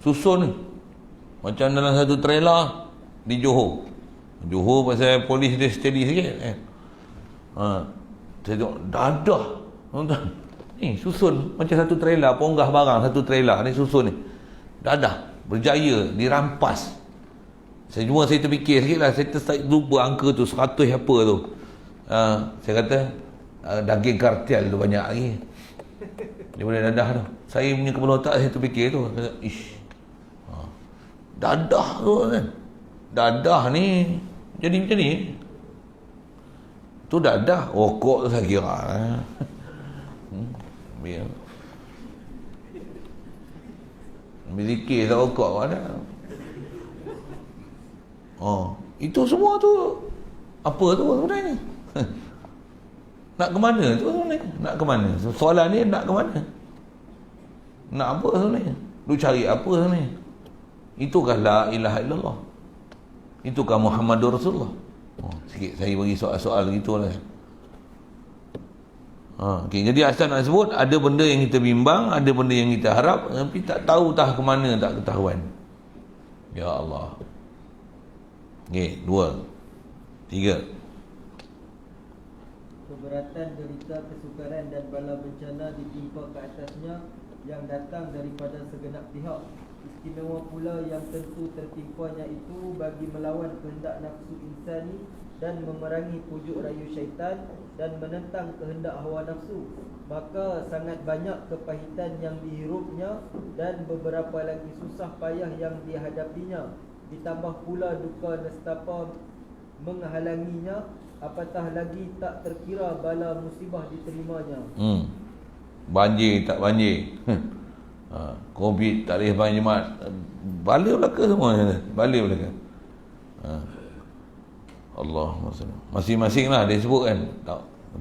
susun ni, macam dalam satu trailer di Johor pasal polis dia steady sikit kan. Saya tengok dadah tuan-tuan. Ni susun macam satu trailer, ponggah barang satu trailer ni susun ni. Dadah berjaya dirampas. Saya terfikir sikit lah, saya lupa angka tu 100 apa tu. Saya kata daging kartel tu banyak lagi daripada dadah tu. Saya punya kepala otak saya terfikir tu, ish, dadah tu kan, dadah ni jadi macam ni tu dadah, rokok tu saya kira biar zikir tak rokok ada. Itu semua tu apa tu sebenarnya? Nak ke mana tu sebenarnya? Nak ke mana? Soalan ni nak ke mana? Nak apa sebenarnya? Lu cari apa sebenarnya? Itukah la ilaha illallah? Itukah Muhammadur Rasulullah? Sikit saya bagi soal-soal gitulah. Okay. Jadi asal nak sebut, ada benda yang kita bimbang, ada benda yang kita harap, tapi tak tahu ke mana, tak ketahuan. Ya Allah. Okay, 2, 3. Keberatan, derita, kesukaran dan bala bencana ditimpa ke atasnya yang datang daripada segenap pihak. Istimewa pula yang tentu tertimpanya itu bagi melawan kehendak nafsu insani dan memerangi pujuk rayu syaitan dan menentang kehendak hawa nafsu. Maka sangat banyak kepahitan yang dihirupnya dan beberapa lagi susah payah yang dihadapinya. Ditambah pula duka nestapa menghalanginya, apatah lagi tak terkira bala musibah diterimanya. Banjir tak banjir, Covid tak boleh banjir mat, balik belaka semua, balik belaka. Allahumma salli. Masing-masing lah dia sebut kan.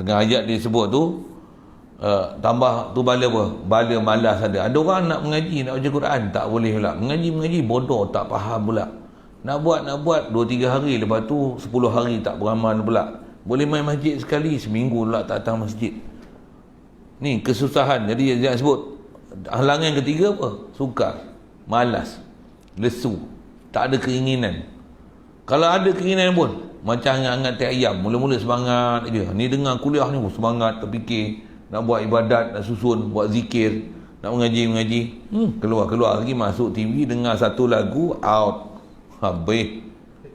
Dengan ayat dia sebut tu, tambah tu bala apa? Bala malas ada. Ada orang nak mengaji, nak baca Quran, tak boleh pula. Mengaji bodoh, tak faham pula. Nak buat 2-3 hari, lepas tu 10 hari tak beramal pula. Boleh main masjid sekali, seminggu pula tak datang masjid. Ni kesusahan. Jadi dia sebut halangan ketiga apa? Sukar, malas, lesu, tak ada keinginan. Kalau ada keinginan pun macam hangat teh ayam, mula-mula semangat je. Ni dengar kuliah ni semangat, terfikir nak buat ibadat, nak susun, buat zikir, nak mengaji. Keluar lagi, masuk TV, dengar satu lagu, out. Habis.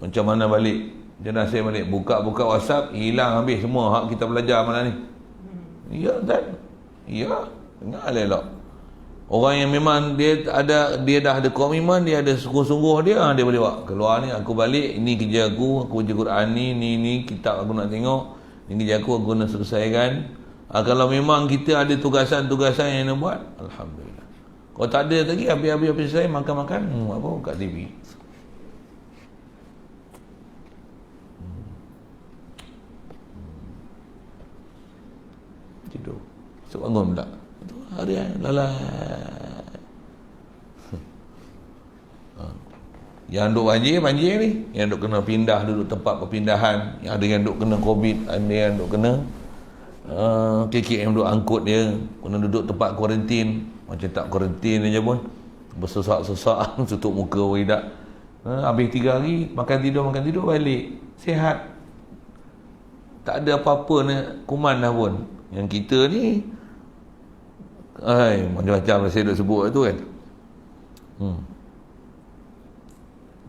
Macam mana balik? Jenazah balik, buka WhatsApp, hilang habis semua hak kita belajar malam ni. Ya kan? Ya, dengar elok. Orang yang memang dia dah ada komitmen, dia ada sungguh-sungguh dia boleh buat. Keluar ni, aku balik, ini kerja aku baca Quran ni kitab aku nak tengok, ini kerja aku nak selesaikan. Kalau memang kita ada tugasan-tugasan yang nak buat, alhamdulillah. Kalau tak ada lagi, habis selesai makan-makan, apa kat TV. Tidur. So bangun pula. Itu harian lalai. Yang duk banjir ni, yang duk kena pindah duduk tempat perpindahan, yang ada yang duk kena Covid, ada yang duk kena KKM duk angkut dia, kena duduk tempat kuarantin, macam tak kuarantin aja pun bersesak-sesak tutup muka bagi tak. Habis 3 hari makan tidur balik, sihat. Tak ada apa-apa nak kuman dah pun. Yang kita ni macam-macam saya dah sebut tu kan.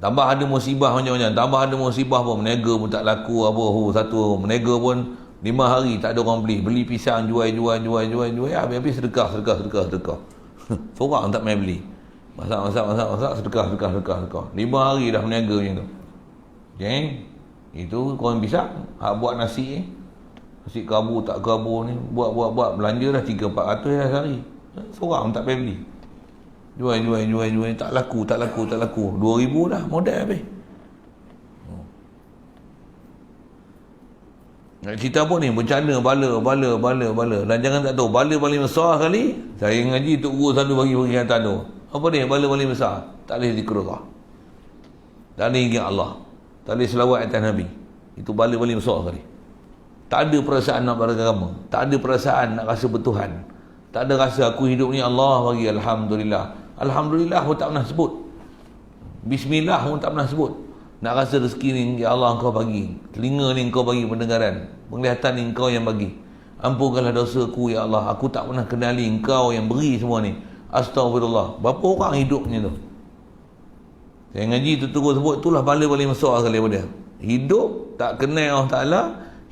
Tambah ada musibah macam-macam. Tambah ada musibah pun, meniaga pun tak laku apa. Satu meniaga pun 5 hari tak ada orang beli. Beli pisang jual. Habis sedekah. Seorang tak main beli. Masak sedekah. 5 hari dah meniaga macam tu. Okay? Itu korang pisang. Hak buat nasi nasi kabur tak kabur ni, buat belanja dah 300-400 dah sehari. Seorang tak payah beli. Jual, tak laku. 2,000 dah modal habis. Nak cerita apa ni? Bencana, bala. Dan jangan tak tahu, bala paling besar sekali, saya ngaji Tok Guru selalu bagi peringatan tu. Apa dia? Bala paling besar, tak boleh zikrullah, tak boleh ingat Allah, tak boleh selawat atas Nabi. Itu bala paling besar sekali. Tak ada perasaan nak beragama, tak ada perasaan nak rasa bertuhan, tak ada rasa aku hidup ni Allah bagi. Alhamdulillah pun tak pernah sebut, Bismillah pun tak pernah sebut. Nak rasa rezeki ni ya Allah engkau bagi, telinga ni engkau bagi pendengaran, penglihatan ni engkau yang bagi, ampunkanlah dosaku ya Allah, aku tak pernah kenali engkau yang beri semua ni, astagfirullah. Berapa orang hidupnya tu? Saya ngaji tu terus sebut, itulah bala paling besar sekali pada hidup tak kenal Allah Ta'ala,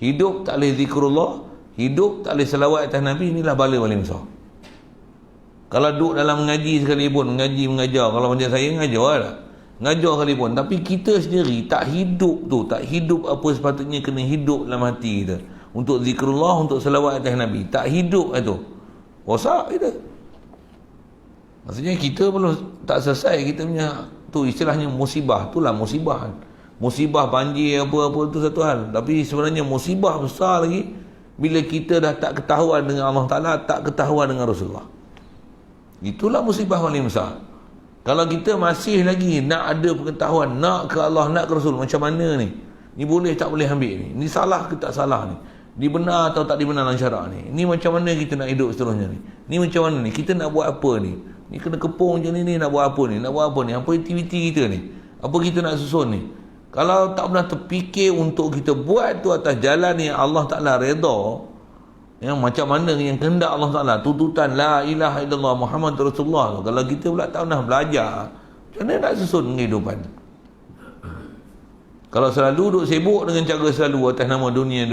hidup tak boleh zikrullah, hidup tak boleh selawat atas Nabi, inilah bala paling besar. Kalau duduk dalam mengaji sekalipun, mengajar, kalau macam saya mengajar lah, mengajar sekalipun, tapi kita sendiri tak hidup apa sepatutnya kena hidup dalam hati kita untuk zikrullah, untuk selawat atas Nabi, tak hidup itu rosak kita. Maksudnya kita belum tak selesai kita punya tu, istilahnya musibah, itulah musibah. Musibah banjir apa-apa tu satu hal, tapi sebenarnya musibah besar lagi bila kita dah tak ketahuan dengan Allah Ta'ala, tak ketahuan dengan Rasulullah. Itulah musibah paling besar. Kalau kita masih lagi nak ada pengetahuan, nak ke Allah, nak ke Rasul, macam mana ni? Ni boleh tak boleh ambil ni? Ni salah ke tak salah ni? Ni benar atau tak dibenar dalam syarak ni? Ni macam mana kita nak hidup seterusnya ni? Ni macam mana ni? Kita nak buat apa ni? Ni kena kepung macam ni, nak buat apa ni? Nak buat apa ni? Apa aktiviti kita ni? Apa kita nak susun ni? Kalau tak pernah terfikir untuk kita buat tu atas jalan yang Allah Ta'ala redha, yang macam mana yang kehendak Allah Ta'ala, tuntutan la ilaha illallah Muhammad Rasulullah, kalau kita pula tak pernah belajar, macam mana nak susun kehidupan? Kalau selalu duduk sibuk dengan cara selalu atas nama dunia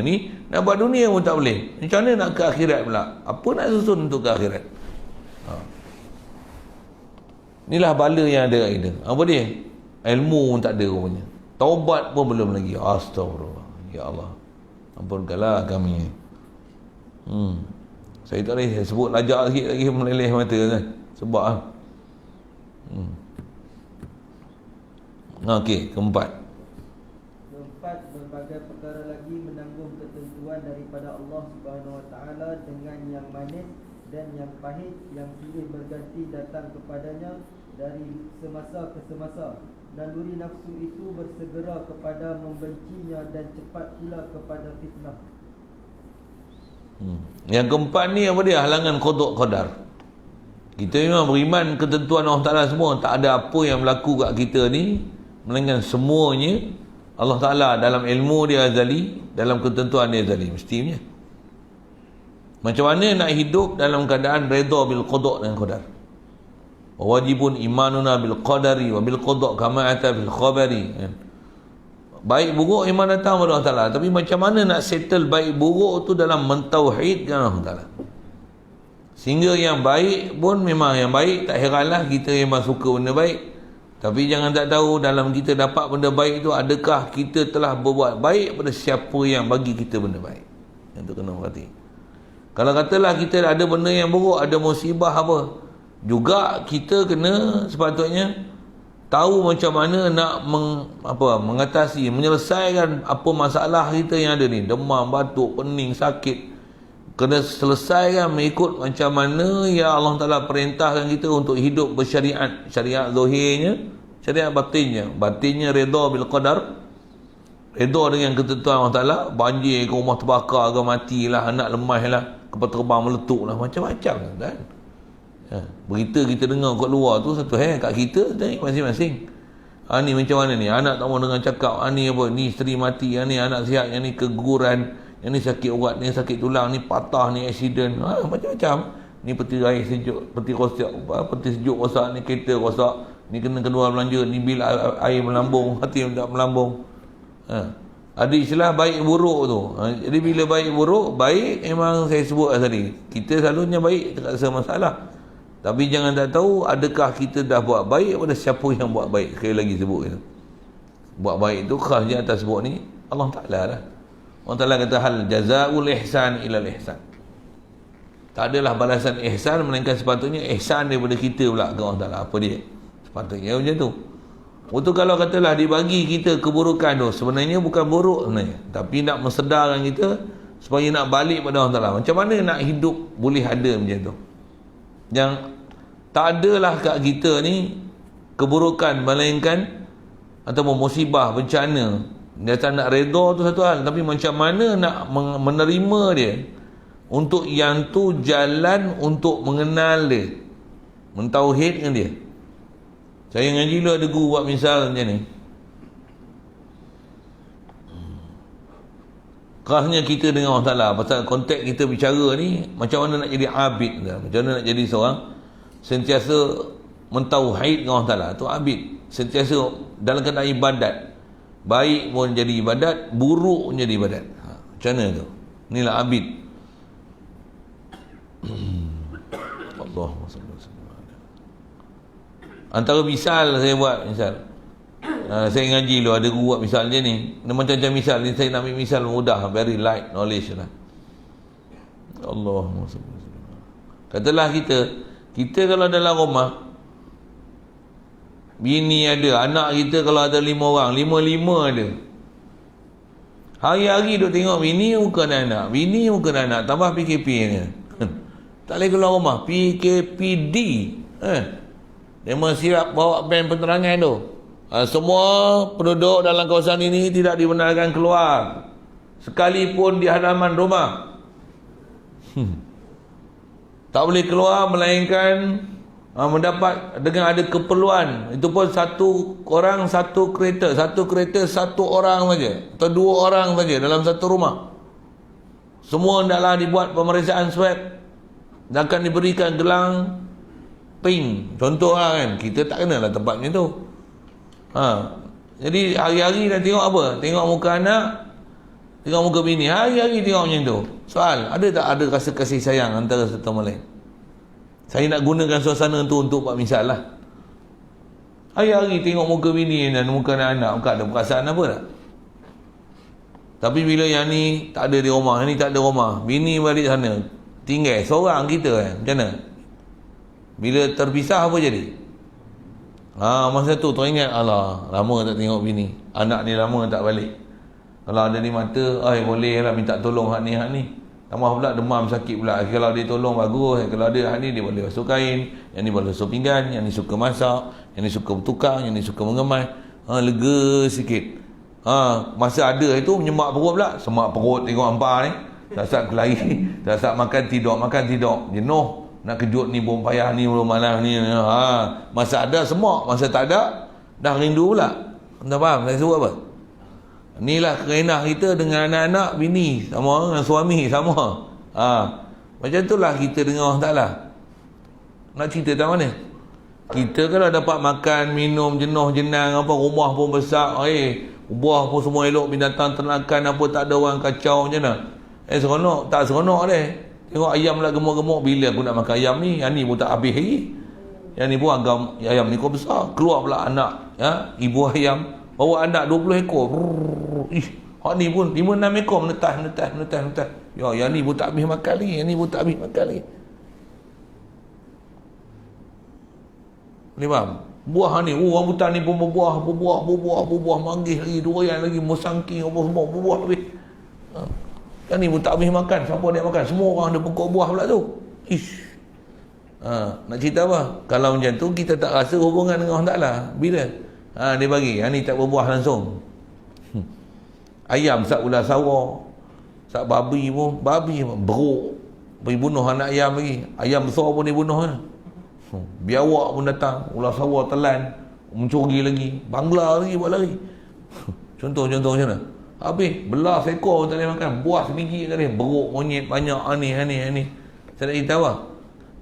ni, nak buat dunia pun tak boleh, macam mana nak ke akhirat pula? Apa nak susun untuk ke akhirat? Inilah bala yang ada kat kita. Apa dia? Ilmu pun tak ada rupanya, taubat pun belum lagi. Astagfirullah, ya Allah, ampunkanlah kami. Saya tak boleh sebut lajak sikit lagi meleleh mata kan, sebab okey, keempat, berbagai perkara lagi menanggung ketentuan daripada Allah Subhanahu Wa Taala dengan yang manis dan yang pahit, yang silih berganti datang kepadanya dari semasa ke semasa. Naluri nafsu itu bersegera kepada membencinya dan cepat pula kepada fitnah. Yang keempat ni apa dia? Halangan qada qadar. Kita memang beriman ketentuan Allah Ta'ala semua, tak ada apa yang berlaku kat kita ni melainkan semuanya Allah Ta'ala dalam ilmu dia azali, dalam ketentuan dia azali, mestinya. Macam mana nak hidup dalam keadaan redha bil qada dan qadar? Wajibun imanuna bil qadari wa bil qada kama ata bil khabari. Baik buruk iman datang kepada Allah Ta'ala, tapi macam mana nak settle baik buruk tu dalam mentauhidkan Allah Ta'ala. Sehingga yang baik pun memang yang baik, tak heranlah kita memang suka benda baik, tapi jangan tak tahu dalam kita dapat benda baik tu, adakah kita telah berbuat baik pada siapa yang bagi kita benda baik. Yang tu kena perhati. Kalau katalah kita ada benda yang buruk, ada musibah apa, juga kita kena sepatutnya tahu macam mana nak mengatasi, menyelesaikan apa masalah kita yang ada ni, demam, batuk, pening, sakit. Kena selesaikan mengikut macam mana ya Allah Ta'ala perintahkan kita untuk hidup bersyariat. Syariat zahirnya, syariat batinnya. Batinnya redha bil qadar, redha dengan ketentuan Allah Ta'ala. Banjir ke, rumah terbakar ke, matilah, anak lemah lah, kapal terbang meletup lah, macam-macam kan. Berita kita dengar kat luar tu satu kat kita dan masing-masing. Ni macam mana ni, anak tak mau dengar cakap, ni apa, ni isteri mati, ni anak sihat, yang ni keguguran, yang ni sakit urat, ni sakit tulang, ni patah, ni aksiden, macam-macam. Ni peti air sejuk, peti rosak, peti sejuk rosak, ni kereta rosak, ni kena keluar belanja, ni bil air melambung, hati tak melambung. Ada istilah baik buruk tu. Jadi bila baik buruk, baik memang saya sebut tadi, kita selalunya baik, tak rasa masalah. Tapi jangan tak tahu adakah kita dah buat baik pada siapa yang buat baik. Sekali lagi sebut itu, buat baik itu khasnya atas sebut ni Allah Ta'ala lah. Allah Ta'ala kata hal jazaul ihsan ilal ihsan. Tak adalah balasan ihsan melainkan sepatutnya ihsan daripada kita pula ke Allah Ta'ala. Apa dia? Sepatutnya macam tu. Waktu kalau katalah dibagi kita keburukan tu, sebenarnya bukan buruk sebenarnya, tapi nak mensedarkan kita supaya nak balik pada Allah Ta'ala. Macam mana nak hidup boleh ada macam tu? Yang tak adalah kat kita ni keburukan melainkan ataupun musibah, bencana. Dia tak nak redha tu satu hal, tapi macam mana nak menerima dia, untuk yang tu jalan untuk mengenal dia, mentauhidkan dia. Saya ngaji dulu ada guru buat misal macam ni. Khasnya kita dengan Allah Ta'ala, pasal konteks kita bicara ni, macam mana nak jadi abid, macam mana nak jadi seorang sentiasa mentauhid dengan Allah Ta'ala, tu abid. Sentiasa dalam keadaan ibadat, baik pun jadi ibadat, buruk pun jadi ibadat. Macam mana tu? Inilah abid. Allahumma salli alaihi wasallam. Antara misal saya buat misal. Saya ngaji dulu ada guru buat misal je ni. Macam-macam misal ni, saya nak ambil misal mudah, very light knowledge lah. Allahumma salli alaihi wasallam. Katalah kita kalau dalam rumah bini ada, anak kita kalau ada 5 orang, 5 ada. Hari-hari duk tengok bini bukan anak, bini bukan anak, tambah PKP ni. Tak boleh keluar rumah, PKPD. Memang siap bawa pen penerangan tu. Semua penduduk dalam kawasan ini tidak dibenarkan keluar, sekalipun di halaman rumah. Tak boleh keluar melainkan mendapat dengan ada keperluan. Itu pun satu orang satu kereta, satu orang saja atau 2 orang saja dalam satu rumah. Semua hendaklah dibuat pemeriksaan swab dan akan diberikan gelang pink. Contohlah kan, kita tak kenalah tempat macam tu. Jadi hari-hari dah tengok apa? Tengok muka anak, tengok muka bini, hari-hari tengok macam tu. Soal, ada tak ada rasa kasih sayang antara satu sama lain? Saya nak gunakan suasana tu untuk buat misal lah. Hari-hari tengok muka bini dan muka anak-anak, bukan ada perasaan apa tak? Tapi bila yang ni tak ada di rumah, yang ni tak ada rumah, bini balik sana, tinggal seorang kita kan, macam mana? Bila terpisah apa jadi? Masa tu teringat, alah, lama tak tengok bini, anak ni lama tak balik. Kalau ada di mata, boleh lah minta tolong hak ni. Tambah pula demam sakit pula. Kalau dia tolong bagus, kalau ada hak ni dia boleh basuh kain, yang ni boleh basuh pinggan, yang ni suka masak, yang ni suka bertukang, yang ni suka mengemas. Lega sikit. Masa ada itu menyemak perut pula, semak perut tengok hampa ni. Tak saat kelari, tak saat makan tidur, jenuh. Nak kejut ni belum payah ni, belum malas ni. Masa ada semak, masa tak ada dah rindu pula. Anda faham saya sebut apa? Inilah kerenah kita dengan anak-anak, bini sama, dengan suami sama. Macam itulah kita dengan Allah Ta'ala. Nak cerita tak mana? Kita kalau dapat makan, minum, jenuh, jenang, apa, rumah pun besar, buah pun semua elok, binatang ternakan apa, tak ada orang kacau, macam mana? Seronok, tak seronok deh. Tengok ayam lah gemuk-gemuk, bila aku nak makan ayam ni, yang ni pun tak habis lagi. Yang ni pun agam, ayam ni kau besar, keluar pula anak, ibu ayam bawa anak 20 ekor. Hak ni pun 5-6 ekor menetas. Ya, yang ni pun tak habis makan lagi, Boleh faham? Buah ni, rambutan ni pun berbuah, manggis lagi, durian lagi, musangking apa semua, berbuah habis. Yang ni pun tak habis makan, siapa dia makan? Semua orang ada pokok buah pula tu. Nak cerita apa? Kalau macam tu kita tak rasa hubungan dengan Allah Ta'ala. Bila? Dia bagi, yang ni tak berbuah langsung. Ayam sak ular sawah, sak babi pun beruk, pergi bunuh anak ayam lagi. Ayam besar pun dia bunuh kan. Biawak pun datang, ular sawah telan, mencuri lagi, bangla lagi buat lari. Contoh macam mana? Habis belah seekor pun tak boleh makan, buah sebiji tak boleh, beruk monyet banyak, ni. Saya nak cerita apa?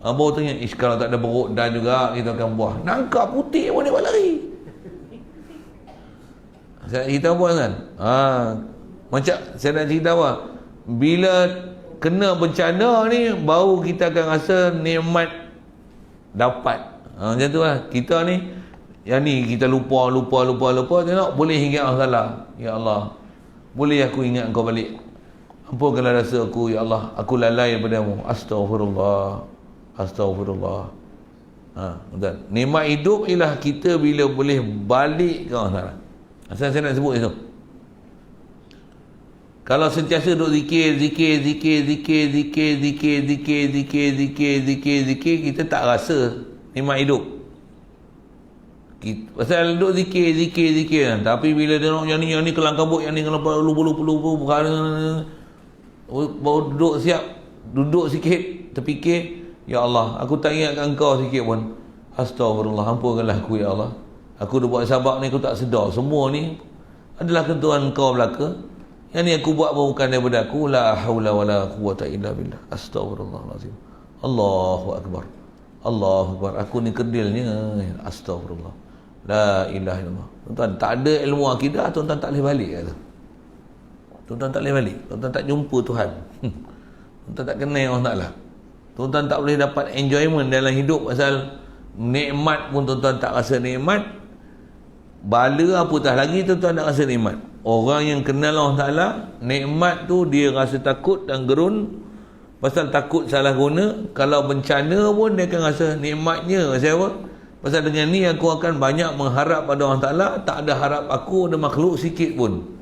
Baru tanya, kalau tak ada beruk dan juga kita akan buah. Nangka putih pun dia buat lari. Saya nak cerita apa kan? Macam saya nak cerita apa? Bila kena bencana ni, baru kita akan rasa nikmat dapat. Macam tu lah. Kita ni, yang ni kita lupa. Tengok, boleh ingat Allah Ta'ala. Ya Allah, boleh aku ingat kau balik. Ampunkanlah rasa aku, ya Allah, aku lalai daripada-Mu. Astaghfirullah. Betul. Nikmat hidup ialah kita bila boleh balik ke Allah Ta'ala. Asal saya nak sebut itu. Kalau sentiasa duk zikir, kita tak rasa nikmat hidup. Pasal duk zikir. Tapi bila dia nak yang ni kelang kabut, yang ni kelang bulu baru duduk siap, duduk sikit, terfikir, ya Allah, aku tak ingatkan Engkau sikit pun. Astagfirullah, ampunkanlah aku ya Allah. Aku dah buat sabab ni, aku tak sedar. Semua ni adalah ketentuan Engkau belaka. Yang ni aku buat bukan daripada aku. La haula wa la quwwata illa billah. Astagfirullahalazim. Allahu Akbar. Aku ni kerdilnya. Astagfirullah. La ilaha illallah. Tuan-tuan, tak ada ilmu akidah, tuan-tuan tak boleh balik kata. Tuan-tuan tak boleh balik. Tuan-tuan tak jumpa Tuhan. Tuan-tuan tak kenal Allah Ta'ala. Tuan-tuan tak boleh dapat enjoyment dalam hidup pasal nikmat pun tuan-tuan tak rasa nikmat. Bala apatah lagi tuan-tuan tak rasa nikmat. Orang yang kenal Allah Ta'ala, nikmat tu dia rasa takut dan gerun. Pasal takut salah guna. Kalau bencana pun dia akan rasa nikmatnya. Pasal apa? Pasal dengan ni aku akan banyak mengharap pada Allah Ta'ala. Tak ada harap aku ada makhluk sikit pun.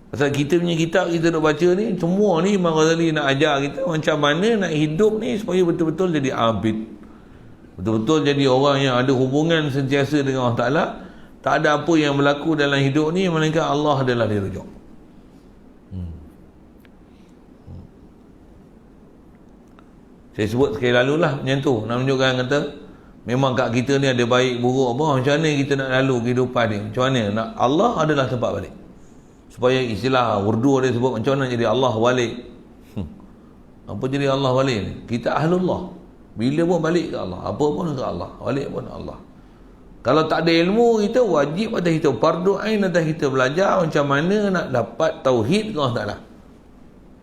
Pasal kita punya kitab kita nak baca ni, semua ni Imam Ghazali nak ajar kita macam mana nak hidup ni supaya betul-betul jadi abid, betul-betul jadi orang yang ada hubungan sentiasa dengan Allah Ta'ala. Tak ada apa yang berlaku dalam hidup ni melainkan Allah adalah dia rujuk. Saya sebut sekali lalu lah macam tu, nak menunjukkan kata memang kat kita ni ada baik buruk apa, macam mana kita nak lalu kehidupan ni, macam mana nak, Allah adalah tempat balik. Supaya istilah Urdu dia sebut macam mana jadi Allah balik. Apa jadi Allah balik ni? Kita ahlullah. Bila pun balik ke Allah. Apa pun ke Allah. Balik pun Allah. Kalau tak ada ilmu, kita wajib atas kita. Fardu ain atas kita belajar macam mana nak dapat tauhid ke Allah Ta'ala.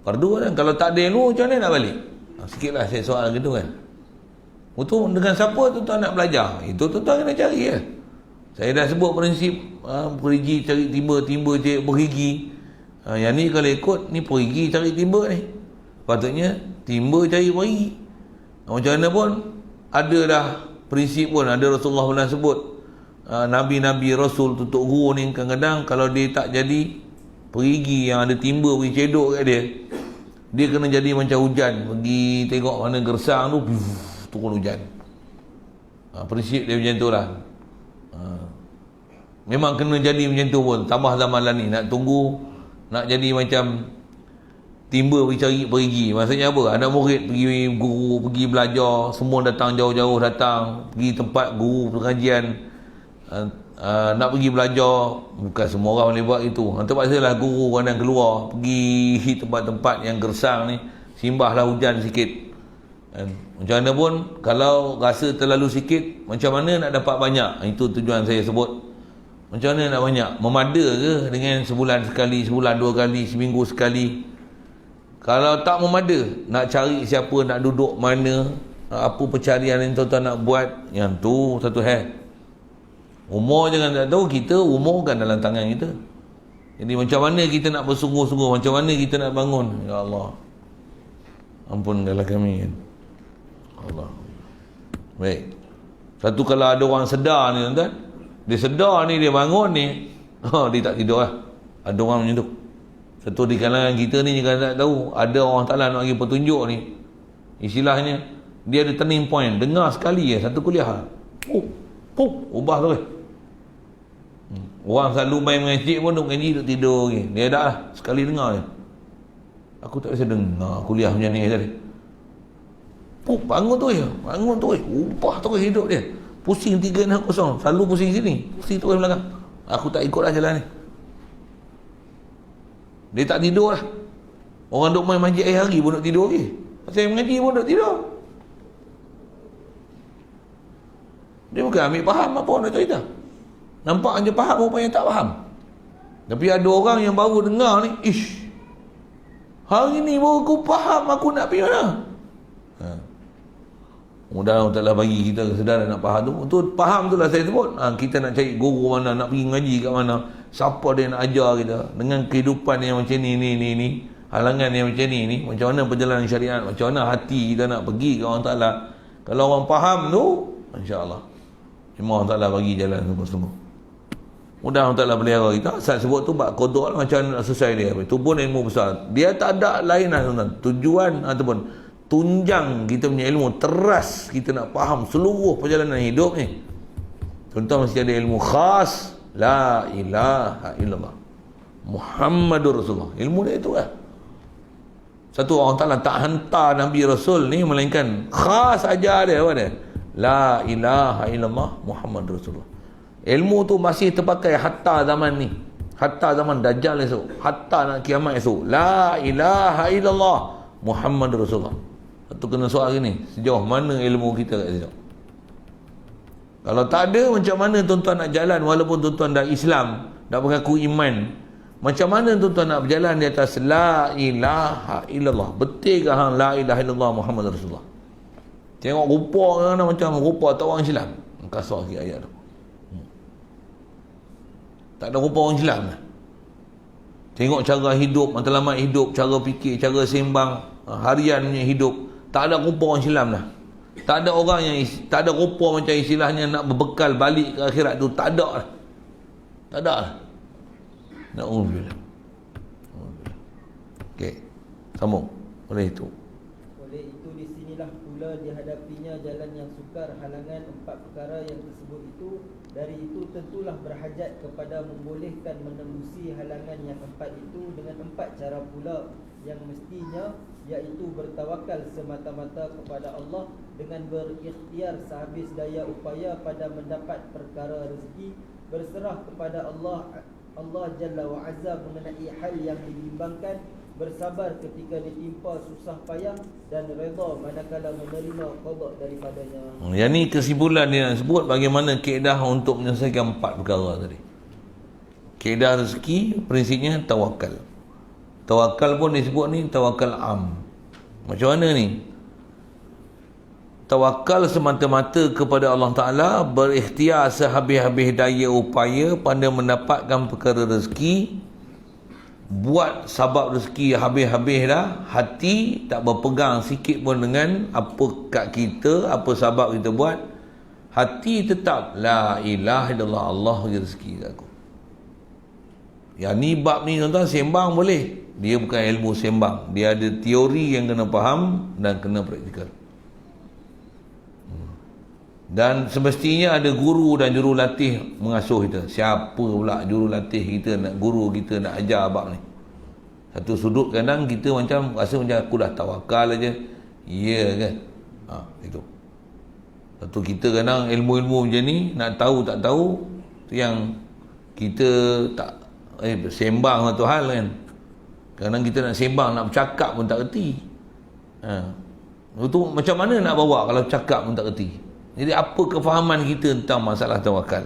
Fardu kan. Kalau tak ada ilmu, macam mana nak balik? Sikitlah saya soal gitu kan. Itu dengan siapa tuan-tuan nak belajar? Itu tuan-tuan kena cari ya. Saya dah sebut prinsip perigi cari timba, timba cari perigi. Yang ni kalau ikut ni perigi cari timba ni. Patutnya timba cari perigi. Macam mana pun ada dah prinsip pun, ada Rasulullah pernah sebut Nabi-Nabi Rasul tutup guru ni kadang-kadang kalau dia tak jadi perigi yang ada timba pergi cedok kat dia, dia kena jadi macam hujan. Pergi tengok mana gersang tu turun hujan. Prinsip dia macam tu lah. Memang kena jadi macam tu pun. Tambah zaman lah ni nak tunggu nak jadi macam timba pergi cari perigi. Maksudnya apa? Anak murid pergi guru, pergi belajar, semua datang jauh-jauh datang, pergi tempat guru pengajian, nak pergi belajar. Bukan semua orang boleh buat itu. Terpaksalah guru kadang keluar pergi tempat-tempat yang gersang ni, simbahlah hujan sikit. Macam mana pun kalau rasa terlalu sikit, macam mana nak dapat banyak? Itu tujuan saya sebut. Macam mana nak banyak? Memada ke dengan sebulan sekali, sebulan dua kali, seminggu sekali? Kalau tak memada, nak cari siapa, nak duduk mana, apa pencarian yang tuan-tuan nak buat, yang tu satu hal. Umur jangan tak tahu, kita umur kan dalam tangan kita. Jadi macam mana kita nak bersungguh-sungguh, macam mana kita nak bangun. Ya Allah, ampunkanlah kami. Allah. Baik. Satu kalau ada orang sedar ni tuan-tuan, dia sedar ni, dia bangun ni, dia tak tidur lah. Ada orang macam tu. Satu di kalangan kita ni kalau tak tahu, ada orang Ta'ala nak bagi petunjuk ni, istilahnya dia ada turning point, dengar sekali ya, satu kuliah ubah tu kan. Orang selalu main mengaji pun duk mengaji duk tidur lagi. Dia dah lah sekali dengar je. Aku tak bisa dengar kuliah macam ni tadi. Bangun tu ya, ubah tu hidup dia. Pusing 360, selalu pusing sini, pusing tu belakang. Aku tak ikut lah jalan ni. Dia tak tidur lah. Orang duk main majlis air hari pun duk tidur lagi. Pasal mengaji pun duk tidur. Dia bukan ambil faham apa orang nak cerita. Nampak je faham, rupanya tak faham. Tapi ada orang yang baru dengar ni, hari ni baru aku faham aku nak pergi mana. Mudah-mudahan Allah bagi kita kesedaran nak faham tu. Untuk faham tu lah saya sebut. Kita nak cari guru mana, nak pergi ngaji kat mana, siapa dia nak ajar kita dengan kehidupan yang macam ni, halangan yang macam ni, macam mana perjalanan syariat, macam mana hati kita nak pergi ke Allah Ta'ala. Kalau orang faham tu, insya-Allah cuma Allah Ta'ala bagi jalan sungguh-sungguh. Mudah Allah Ta'ala pelihara kita. Saya sebut tu bab qada lah, macam mana nak selesai dia. Itu pun ilmu besar. Dia tak ada lain lah tujuan ataupun tunjang kita punya ilmu, teras kita nak faham seluruh perjalanan hidup ni. Contoh mesti ada ilmu khas, la ilaha illallah Muhammadur Rasulullah. Ilmu dia itu lah. Satu orang Ta'ala tak hantar Nabi Rasul ni melainkan khas ajar dia apa dia? La ilaha illallah Muhammadur Rasulullah. Ilmu tu masih terpakai hatta zaman ni, hatta zaman Dajjal esok, hatta nak kiamat esok. La ilaha illallah Muhammadur Rasulullah. Satu kena soal gini, sejauh mana ilmu kita kat situ? Kalau tak ada, macam mana tuan-tuan nak jalan walaupun tuan-tuan dah Islam, dah mengaku iman, Macam mana tuan-tuan nak berjalan di atas la ilaha illallah? Betul ke hang la ilaha illallah Muhammad Rasulullah? Tengok rupa kan macam rupa tak orang Islam. Kasar sikit ayat tu. Tak ada rupa orang Islam lah. Tengok cara hidup, matlamat hidup, cara fikir, cara sembang, hariannya hidup. Tak ada rupa orang Islam lah. Tak ada orang yang, tak ada rupa macam istilahnya nak berbekal balik ke akhirat tu. Tak ada lah. Tak ada lah. Na'udzubillah. Okey. Sambung. Oleh itu. Oleh itu di sinilah pula dihadapinya jalan yang sukar, halangan empat perkara yang tersebut itu. Dari itu tentulah berhajat kepada membolehkan menembusi halangan yang empat itu dengan empat cara pula yang mestinya, iaitu bertawakal semata-mata kepada Allah dengan berikhtiar sehabis daya upaya pada mendapat perkara rezeki, berserah kepada Allah Jalla wa Azza mengenai hal yang dibimbangkan, bersabar ketika ditimpa susah payah, dan redha manakala menerima qada daripadanya. Yang ni kesimpulan dia nak sebut bagaimana kaedah untuk menyelesaikan empat perkara tadi. Kaedah rezeki prinsipnya tawakal. Tawakal pun disebut ni tawakal am. Macam mana ni? Tawakal semata-mata kepada Allah Ta'ala, berikhtiar sehabis-habis daya upaya pada mendapatkan perkara rezeki, buat sabab rezeki habis-habis dah, hati tak berpegang sikit pun dengan apa kat kita, apa sabab kita buat. Hati tetap la ilaha illallah, Allah bagi rezeki kat aku. Yang ni bab ni tuan-tuan, sembang boleh, dia bukan ilmu sembang, dia ada teori yang kena faham dan kena praktikal. Dan semestinya ada guru dan jurulatih mengasuh kita. Siapa pula jurulatih kita, nak guru kita nak ajar bab ni? Satu sudut kadang kita macam rasa macam aku dah tawakal aja. Ya kan? Itu. Satu kita kadang ilmu-ilmu macam ni nak tahu tak tahu tu yang kita tak sembang satu hal kan. Kadang kita nak sembang, nak bercakap pun tak reti. Itu macam mana nak bawa kalau cakap pun tak reti? Jadi apa kefahaman kita tentang masalah tawakal?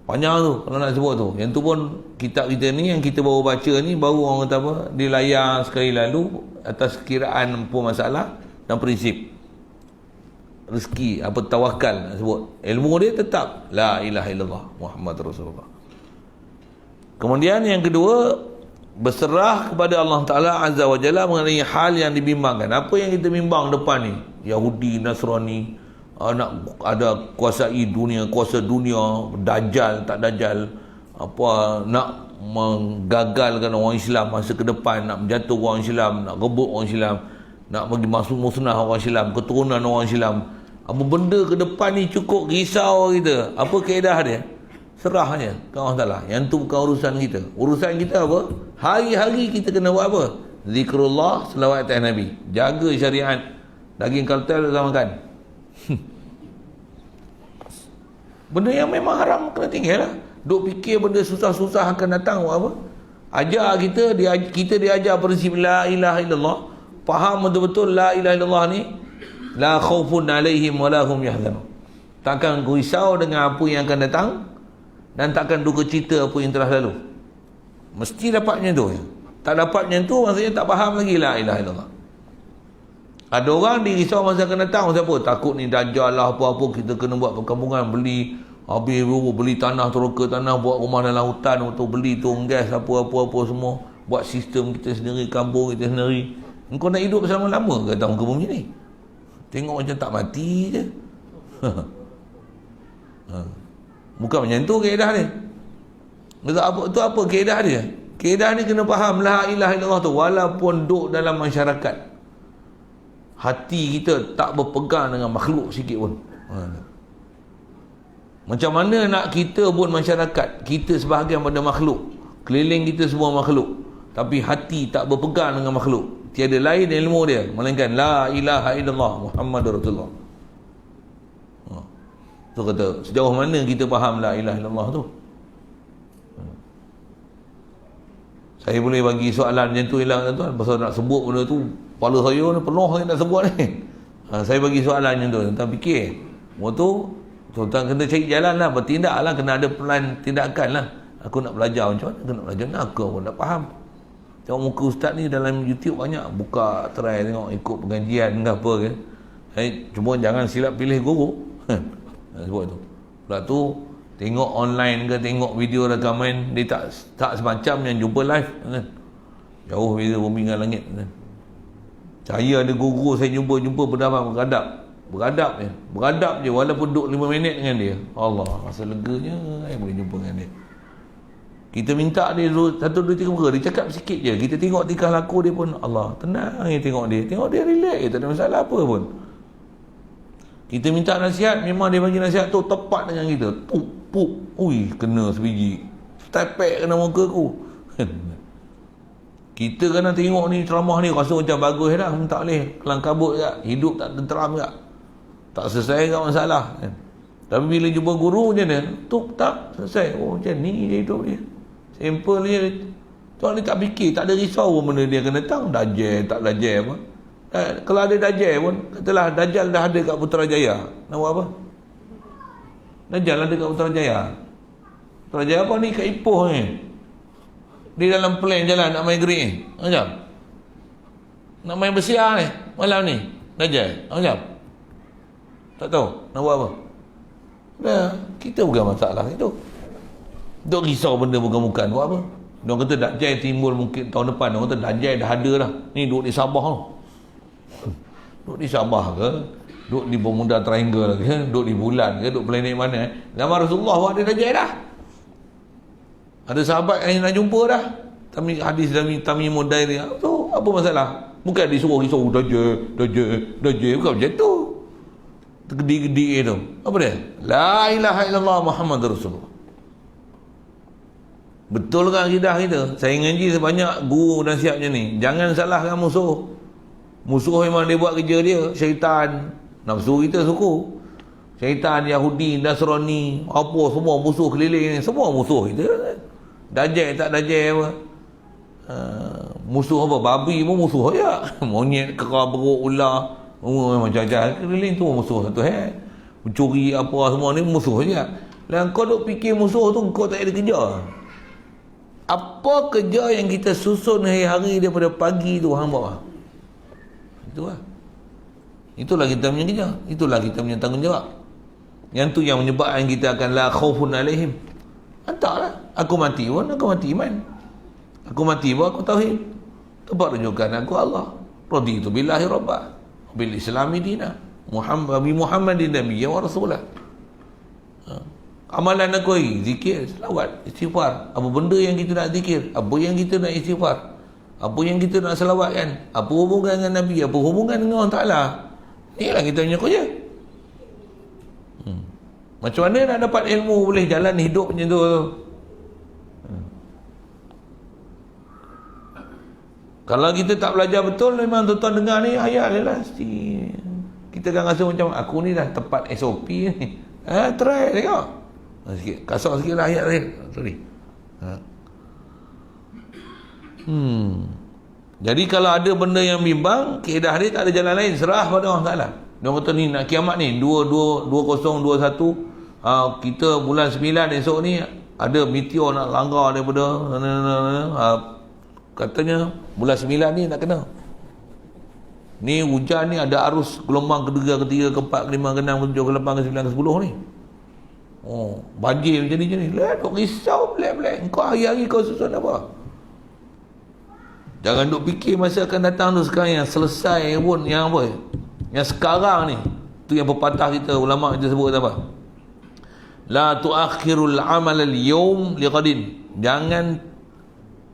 Panjang tu kalau nak sebut tu. Yang tu pun kitab kita ni yang kita baru baca ni, baru orang kata apa, dilayar sekali lalu atas kiraan apa masalah dan prinsip rezeki, apa tawakal nak sebut. Ilmu dia tetap la ilaha illallah Muhammad Rasulullah. Kemudian yang kedua, berserah kepada Allah Ta'ala Azza wa Jalla mengenai hal yang dibimbangkan. Apa yang kita bimbang depan ni, Yahudi, Nasrani, nak ada kuasai dunia, kuasa dunia, dajjal tak dajjal, apa nak menggagalkan orang Islam masa ke depan, nak menjatuh orang Islam, nak rebut orang Islam, nak bagi masuk musnah orang Islam, keturunan orang Islam. Apa benda ke depan ni cukup risau kita. Apa kaedah dia? Serah je ke Allah Ta'ala. Yang tu bukan urusan kita. Urusan kita apa? Hari-hari kita kena buat apa? Zikrullah, selawat atas Nabi, jaga syariat. Daging kartel tak makan. Benda yang memang haram kena tinggal lah. Duk fikir benda susah-susah akan datang buat apa? Ajar kita, kita diajar prinsip la ilaha illallah. Faham betul-betul la ilaha illallah ni, la khaufun alaihim wa la hum yahzanun. Takkan risau dengan apa yang akan datang, dan takkan duka cita apa yang telah lalu. Mesti dapatnya tu. Tak dapatnya tu maksudnya tak faham lagi la ilaha illallah. Ada orang dirisau masa akan datang, siapa? Takut ni dajjal lah apa-apa, kita kena buat perkampungan, beli habis beli tanah, teroka tanah, buat rumah dalam hutan untuk beli tong gas apa-apa semua, buat sistem kita sendiri, kampung kita sendiri. Engkau nak hidup selama-lama ke atas muka bumi ni? Tengok macam tak mati je. Bukan macam tu kaedah dia. Itu apa kaedah dia? Kaedah ni kena faham la ilaha illallah tu, walaupun duduk dalam masyarakat, hati kita tak berpegang dengan makhluk sikit pun. Macam mana nak kita buat masyarakat, kita sebahagian pada makhluk, keliling kita semua makhluk, tapi hati tak berpegang dengan makhluk. Tiada lain ilmu dia melainkan la ilaha illallah Muhammadur Rasulullah. Tu kata sejauh mana kita faham la ilaha illallah tu. Saya boleh bagi soalan macam tu hilang tuan, pasal nak sebut benda tu kepala saya ni penuh saya nak sebut ni. Saya bagi soalan macam tu, tuan fikir. Waktu tu tuan kena cari jalan lah, bertindak lah, kena ada plan tindakan lah. Aku nak belajar macam mana? Aku nak belajar nak aku pun tak faham. Tengok muka ustaz ni dalam YouTube banyak, buka try tengok ikut pengajian ke apa ke. Cuma jangan silap pilih guru. Sebab tu. Pula tu tengok online ke tengok video rakaman, dia tak semacam yang jumpa live kan. Jauh beza bumi dengan langit kan. Saya ada guru saya jumpa beradab je walaupun duduk 5 minit dengan dia. Allah, rasa leganya saya boleh jumpa dengan dia. Kita minta dia 1, 2, 3 perkara, dia cakap sikit je, kita tengok tingkah laku dia pun Allah, tenang je tengok dia relax je, tak ada masalah apa pun. Kita minta nasihat, memang dia bagi nasihat tu tepat dengan kita. Ui, kena sebiji. Stepek kena muka aku. Kita kena tengok ni ceramah ni rasa macam bagus dah, tak boleh kelang kabut tak, hidup tak tenteram tak, tak selesai tak masalah kan. Tapi bila jumpa guru macam mana, tak selesai. Oh macam ni je hidup dia, simple je. Tuan dia tak fikir, tak ada risau pun benda dia akan datang, dajjal tak dajjal apa. Kalau ada dajjal pun, katalah dajjal dah ada kat Putrajaya, nak buat apa? Dajjal ada kat Putrajaya. Putrajaya apa ni, kat Ipoh ni, di dalam plan jalan nak main gerik ni macam nak main bersiar ni malam ni Dajjal macam tak tahu nak buat apa. Dah, kita bukan masalah itu. Duk risau benda bukan-bukan buat apa. Diorang kata Dajjal timbul mungkin tahun depan, diorang kata Dajjal dah ada dah ni, duduk di Sabah tu. Duduk di Sabah ke, duduk di Bermuda Triangle ke, duduk di bulan ke, duduk planet mana. Zaman Rasulullah buat ada Dajjal dah. Ada sahabat yang nak jumpa dah. Hadis Tamimud Dari tu apa masalah? Bukan disuruh risau Dajjal, bukan macam tu. Gedi-gedi tu. Apa dia? La ilaha illallah Muhammad Rasulullah. Betul kan akidah kita? Saya ngaji sebanyak guru nasihat macam ni. Jangan salahkan musuh. Musuh memang dia buat kerja dia. Syaitan. Nafsu kita suku. Syaitan, Yahudi, Nasrani, apa semua musuh keliling ni. Semua musuh kita. Dajjal tak dajjal apa. Musuh apa? Babi pun musuh je. Monyet, kera, beruk, ular. Macam-macam keliling tu musuh satu mencuri apa semua ni musuh je. Dan kau duk fikir musuh tu kau tak ada kerja. Apa kerja yang kita susun hari-hari daripada pagi tu hang buat? Itulah. Itulah kita punya kerja. Itulah kita punya tanggungjawab. Yang tu yang menyebabkan kita akan la khaufun alaihim. Entahlah. Aku mati pun aku mati iman. Aku mati pun aku tauhid. Tempat rujukan aku Allah. Raditu billahi rabbah. Bil islami dina. Muhammadin nabiyya wa rasulah. Amalan aku ni zikir, selawat, istighfar. Apa benda yang kita nak zikir, apa yang kita nak istighfar, apa yang kita nak selawatkan, apa hubungan dengan Nabi, apa hubungan dengan Allah Ta'ala. Inilah kita punya kerja. Macam mana nak dapat ilmu boleh jalan hidup macam tu? Kalau kita tak belajar betul, memang tuan-tuan dengar ni ayat je lah. Kita akan rasa macam aku ni dah tepat SOP ni. Try tengok. Sikit, kasar sikit lah ayat ni. Sorry. Jadi kalau ada benda yang bimbang, keedah dia tak ada jalan lain, serah pada Allah Ta'ala. Dia kata ni nak kiamat ni 2021, kita bulan 9 esok ni ada meteor nak langgar daripada katanya bulan 9 ni nak kena. Ni hujan ni ada arus gelombang kedua, ketiga, keempat, kelima, keenam, ketujuh, ke-8, ke-9, ke-10 ni. Oh, banjir macam ni. Duk risau belak-belak. Engkau hari-hari kau susun apa? Jangan duk fikir masa akan datang tu, sekarang yang selesai pun, yang apa? Yang sekarang ni. Tu yang pepatah kita, ulama kita sebut apa? La tuakhirul amal al-yawm liqadin. Jangan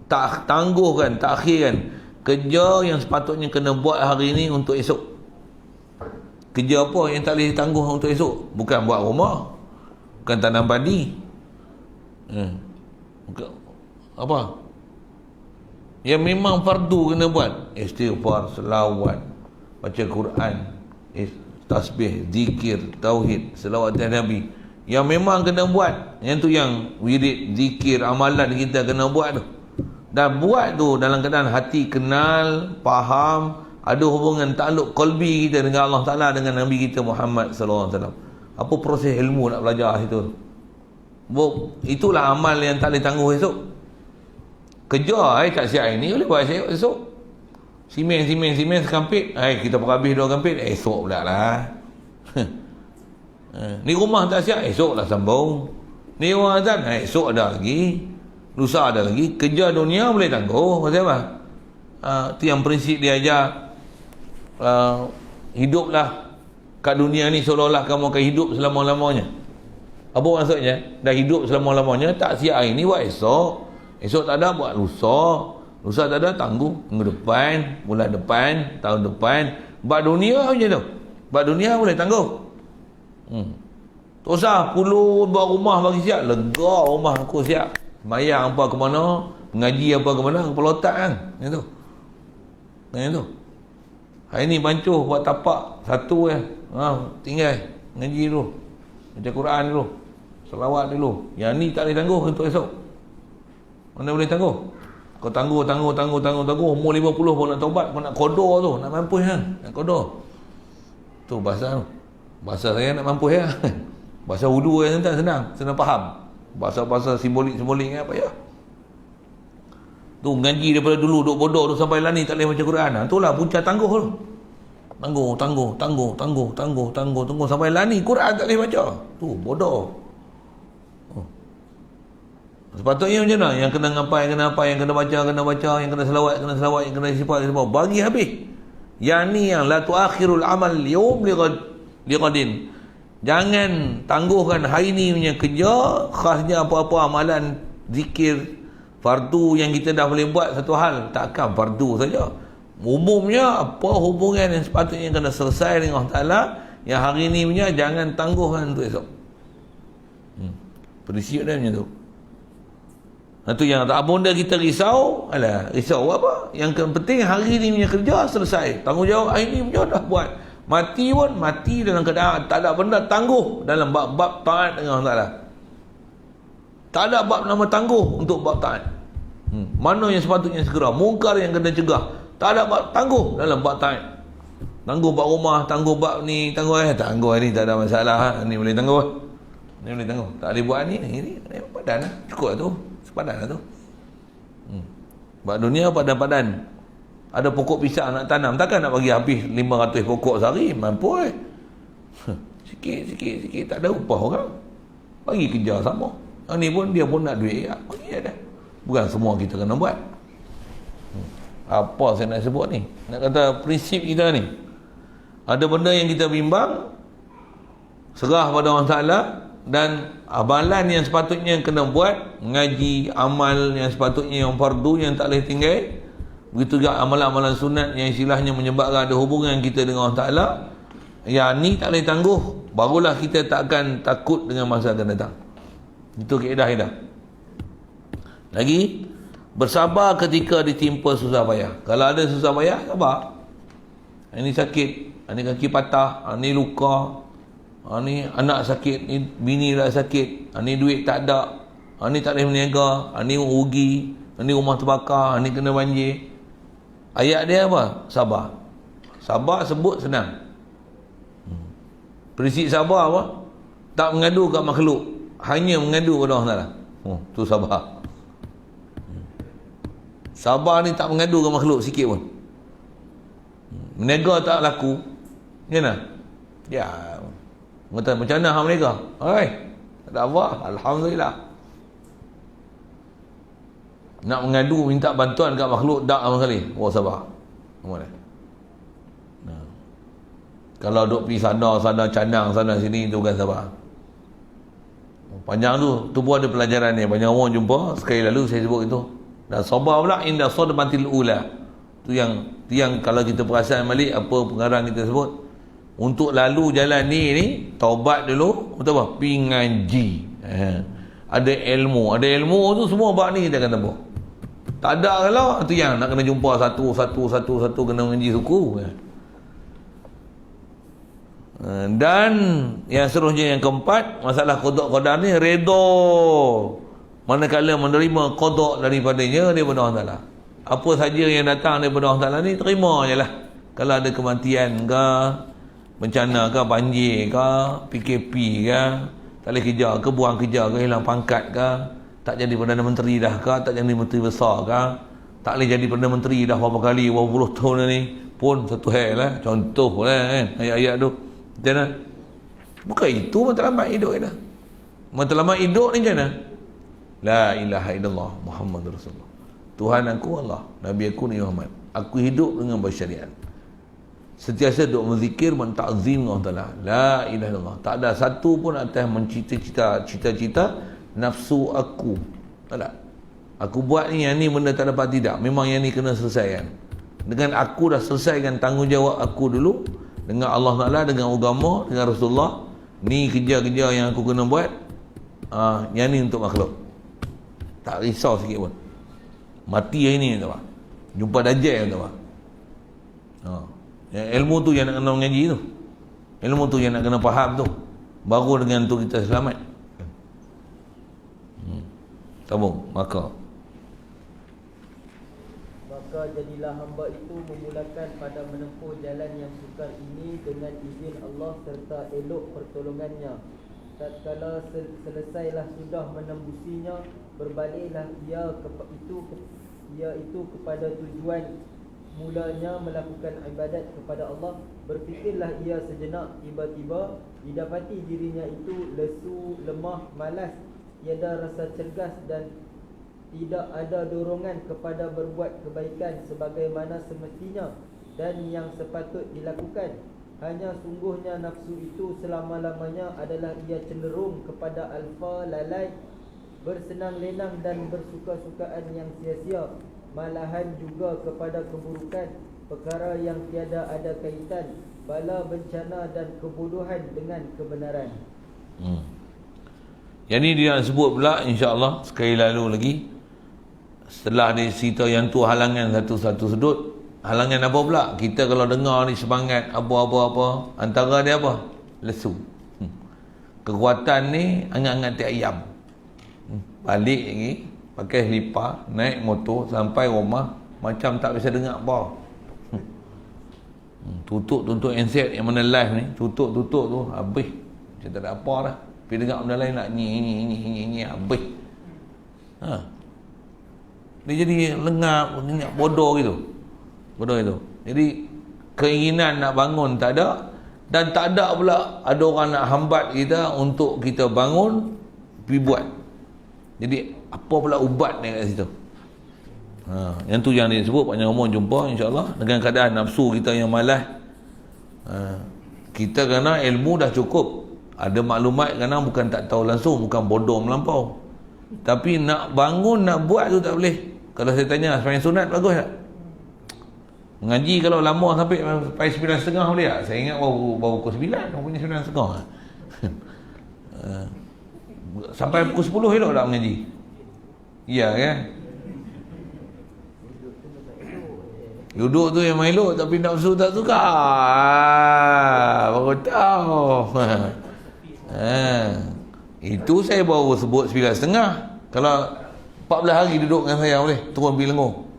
tak tangguhkan, takhirkan kerja yang sepatutnya kena buat hari ni untuk esok. Kerja apa yang tak boleh tangguh untuk esok? Bukan buat rumah, bukan tanam padi, apa yang memang fardu kena buat. Istighfar, selawat, baca Quran, tasbih, zikir, tauhid, selawat Nabi, yang memang kena buat. Yang tu yang wirid, zikir, amalan kita kena buat tu. Dan buat tu dalam keadaan hati kenal, faham, ada hubungan takluk qalbi kita dengan Allah Ta'ala, dengan Nabi kita Muhammad SAW. Apa proses ilmu nak belajar situ? Itulah amal yang tak boleh tangguh esok. Kerja tak siap hari ni, boleh buat esok. Simen sekampit, kita perhabis 2 kampit, esok pula lah. Ni rumah tak siap, esok lah sambung. Ni orang azan, esok ada lagi, lusa ada lagi. Kerja dunia boleh tangguh. Pasal apa? Itu yang prinsip dia ajar. Hiduplah kat dunia ni seolah-olah kamu akan hidup selama-lamanya. Apa maksudnya? Dah hidup selama-lamanya, tak siap hari ni buat esok. Esok tak ada, buat lusa. Lusa tak ada, tangguh minggu depan, bulan depan, tahun depan. Buat dunia macam tu. Buat dunia boleh tangguh. Tak usah puluh buat rumah bagi siap. Lega rumah aku siap. Mayang apa ke mana, mengaji apa ke mana, kepala otak kan. Macam tu. Macam tu. Hari ni bancuh buat tapak satu je. Tinggal ngaji dulu. Baca Quran dulu. Selawat dulu. Yang ni tak boleh tangguh untuk esok. Mana boleh tangguh? Kau tangguh umur 50 pun nak taubat, pun nak kodor tu, nak mampus kan? Nak kodor. Tu bahasa tu. Bahasa saya nak mampus ya. Bahasa wudu yang senang faham. Bahasa simbolik apa ya? Tu ngaji daripada dulu duk bodoh tu sampai lani tak boleh baca Quran. Itulah punca tangguh tu. Tangguh sampai lani Quran tak boleh baca. Tu bodoh. Sepatutnya macam mana? Yang kena ngapai, yang kena baca, yang kena selawat, yang kena sifat, bagi habis. Yang ni yang la tuakhirul amal yawm liqadin. Jangan tangguhkan hari ni punya kerja, khasnya apa-apa amalan zikir fardu yang kita dah boleh buat satu hal, takkan fardu saja. Umumnya apa hubungan yang sepatutnya kena selesai dengan Allah Taala, yang hari ni punya jangan tangguhkan untuk esok. Prinsip dia macam tu. Itu yang tak benda kita risau. Risau apa? Yang penting hari ni punya kerja selesai. Tanggungjawab hari ni punya dah buat. Mati pun mati dalam keadaan tak ada benda tangguh dalam bab taat dengan Allah Taala. Tak ada bab nama tangguh untuk bab taat. Mana yang sepatutnya segera, mungkar yang kena cegah. Tak ada bab tangguh dalam bab taat. Tangguh bab rumah, tangguh bab ni, tangguh ni tak ada masalah. Ni boleh tangguh. Ni boleh tangguh. Tak boleh buat ni padan lah. Cukup lah tu. Sepadan lah tu. Bab dunia padan-padan. Ada pokok pisang nak tanam, takkan nak bagi habis 500 pokok sehari, mampu sikit tak ada upah orang, bagi kerja sama. Ni pun dia pun nak duit ya, bagi ada. Bukan semua kita kena buat. Apa saya nak sebut ni, nak kata prinsip kita ni, ada benda yang kita bimbang, serah pada Allah Ta'ala. Dan amalan yang sepatutnya kena buat, mengaji, amal yang sepatutnya yang fardu yang tak boleh tinggal. Begitu juga amalan-amalan sunat yang istilahnya menyebabkan ada hubungan kita dengan Allah Ta'ala. Yang ni tak boleh tangguh, barulah kita tak akan takut dengan masa akan datang. Itu kaedah. Lagi, bersabar ketika ditimpa susah payah. Kalau ada susah payah, sabar. Ini sakit, ini kaki patah, ini luka, ni anak sakit, ni bini dah sakit, ni duit tak ada, ni tak boleh berniaga, ni rugi, ni rumah terbakar, ni kena banjir. Ayat dia apa? Sabar. Sabar sebut senang. Prinsip sabar apa? Tak mengadu kat makhluk, hanya mengadu pada Allah Ta'ala. Tu sabar. Sabar ni tak mengadu kat makhluk sikit pun. Berniaga tak laku, macam mana? Kata macam mana hang mereka? Tak ada apa, alhamdulillah. Nak mengadu minta bantuan kat makhluk tak sama sekali. Sabar. Kalau duk pergi sana canang sana sini, tu bukan sabar. Panjang tu pun ada pelajaran ni. Banyak orang jumpa, sekali lalu saya sebut itu. Dan sabar pula inda sadmatil ula. Tu yang kalau kita perasan balik apa pengarang kita sebut. Untuk lalu jalan ni taubat dulu, betul apa? Pi ngaji. Ada ilmu tu semua bab ni kita akan tempuh. Tak ada kalau tu yang nak kena jumpa satu kena ngaji suku. Dan yang seterusnya yang keempat, masalah qada qadar ni redha. Manakala menerima qada daripadanya daripada Allah Taala. Apa saja yang datang daripada Allah Taala ni terima je lah. Kalau ada kematian ke, bencana ke, banjir ke, PKP ke, Tak boleh kejar ke, buang kejar ke, hilang pangkat ke, tak jadi Perdana Menteri dah ke, tak jadi Menteri Besar ke, tak boleh jadi Perdana Menteri dah berapa kali, berapa puluh tahun ni pun satu hal lah. Contoh lah kan, ayat-ayat tu. Macam mana? Bukan itu matlamat hidup kita. Matlamat hidup ni macam mana? La ilaha illallah Muhammad Rasulullah. Tuhan aku Allah, Nabi aku Nabi Muhammad. Aku hidup dengan bersyariat. Sentiasa duk berzikir, mentakzim Allah Ta'ala. La ilaha illallah. Tak ada satu pun atas cita-cita nafsu aku. Tak ada. Aku buat ni, yang ni benda tak dapat tidak. Memang yang ni kena selesaikan. Dengan aku dah selesaikan tanggungjawab aku dulu. Dengan Allah Ta'ala, dengan agama, dengan Rasulullah. Ni kerja-kerja yang aku kena buat. Yang ni untuk makhluk. Tak risau sikit pun. Mati hari ni tak apa. Jumpa Dajjal tak apa. Ilmu tu yang nak kena mengaji tu. Ilmu tu yang nak kena faham tu. Baru dengan tu kita selamat. Sambung. Maka jadilah hamba itu memulakan pada menempuh jalan yang sukar ini dengan izin Allah serta elok pertolongannya. Tatkala selesailah sudah menembusinya, berbaliklah ia itu kepada tujuan mulanya melakukan ibadat kepada Allah. Berfikirlah ia sejenak, tiba-tiba didapati dirinya itu lesu, lemah, malas, tiada rasa cergas dan tidak ada dorongan kepada berbuat kebaikan sebagaimana semestinya dan yang sepatut dilakukan. Hanya sungguhnya nafsu itu selama-lamanya adalah ia cenderung kepada alfa, lalai, bersenang lenang dan bersuka-sukaan yang sia-sia, malahan juga kepada keburukan, perkara yang tiada ada kaitan, bala bencana dan kebodohan dengan kebenaran. Yang ni dia sebut pula insya-Allah sekali lalu lagi. Setelah dia cerita yang tu halangan satu-satu sudut, halangan apa pula? Kita kalau dengar ni semangat apa-apa, antara dia apa? Lesu. Kekuatan ni angat-angat tiap ayam. Balik lagi, pakai selipar, naik motor sampai rumah macam tak bisa dengar apa. Tutup handset yang mana live ni, tutup tu habis. Macam tak ada apa dah. Pergi dengar benda lain nak ni habis. Dia jadi lengap, bodoh gitu. Jadi keinginan nak bangun tak ada, dan tak ada pula ada orang nak hambat kita untuk kita bangun pergi buat. Jadi apa pula ubat ni kat situ? Yang tu yang disebut panjang umur jumpa insya-Allah dengan keadaan nafsu kita yang malas. Kita kena ilmu dah cukup. Ada maklumat kadang bukan tak tahu langsung, bukan bodoh melampau. Tapi nak bangun, nak buat tu tak boleh. Kalau saya tanya sembahyang sunat bagus tak? Mengaji kalau lama sampai 9.30 boleh tak? Saya ingat baru pukul 9, punya 9.30. Sampai pukul 10 elok tak mengaji? Ya kan? Duduk tu yang elok tapi nafsu tak suka. Baru tahu. Itu saya baru sebut 9.30. Kalau 14 hari duduk dengan saya boleh turun pergi Lengoh.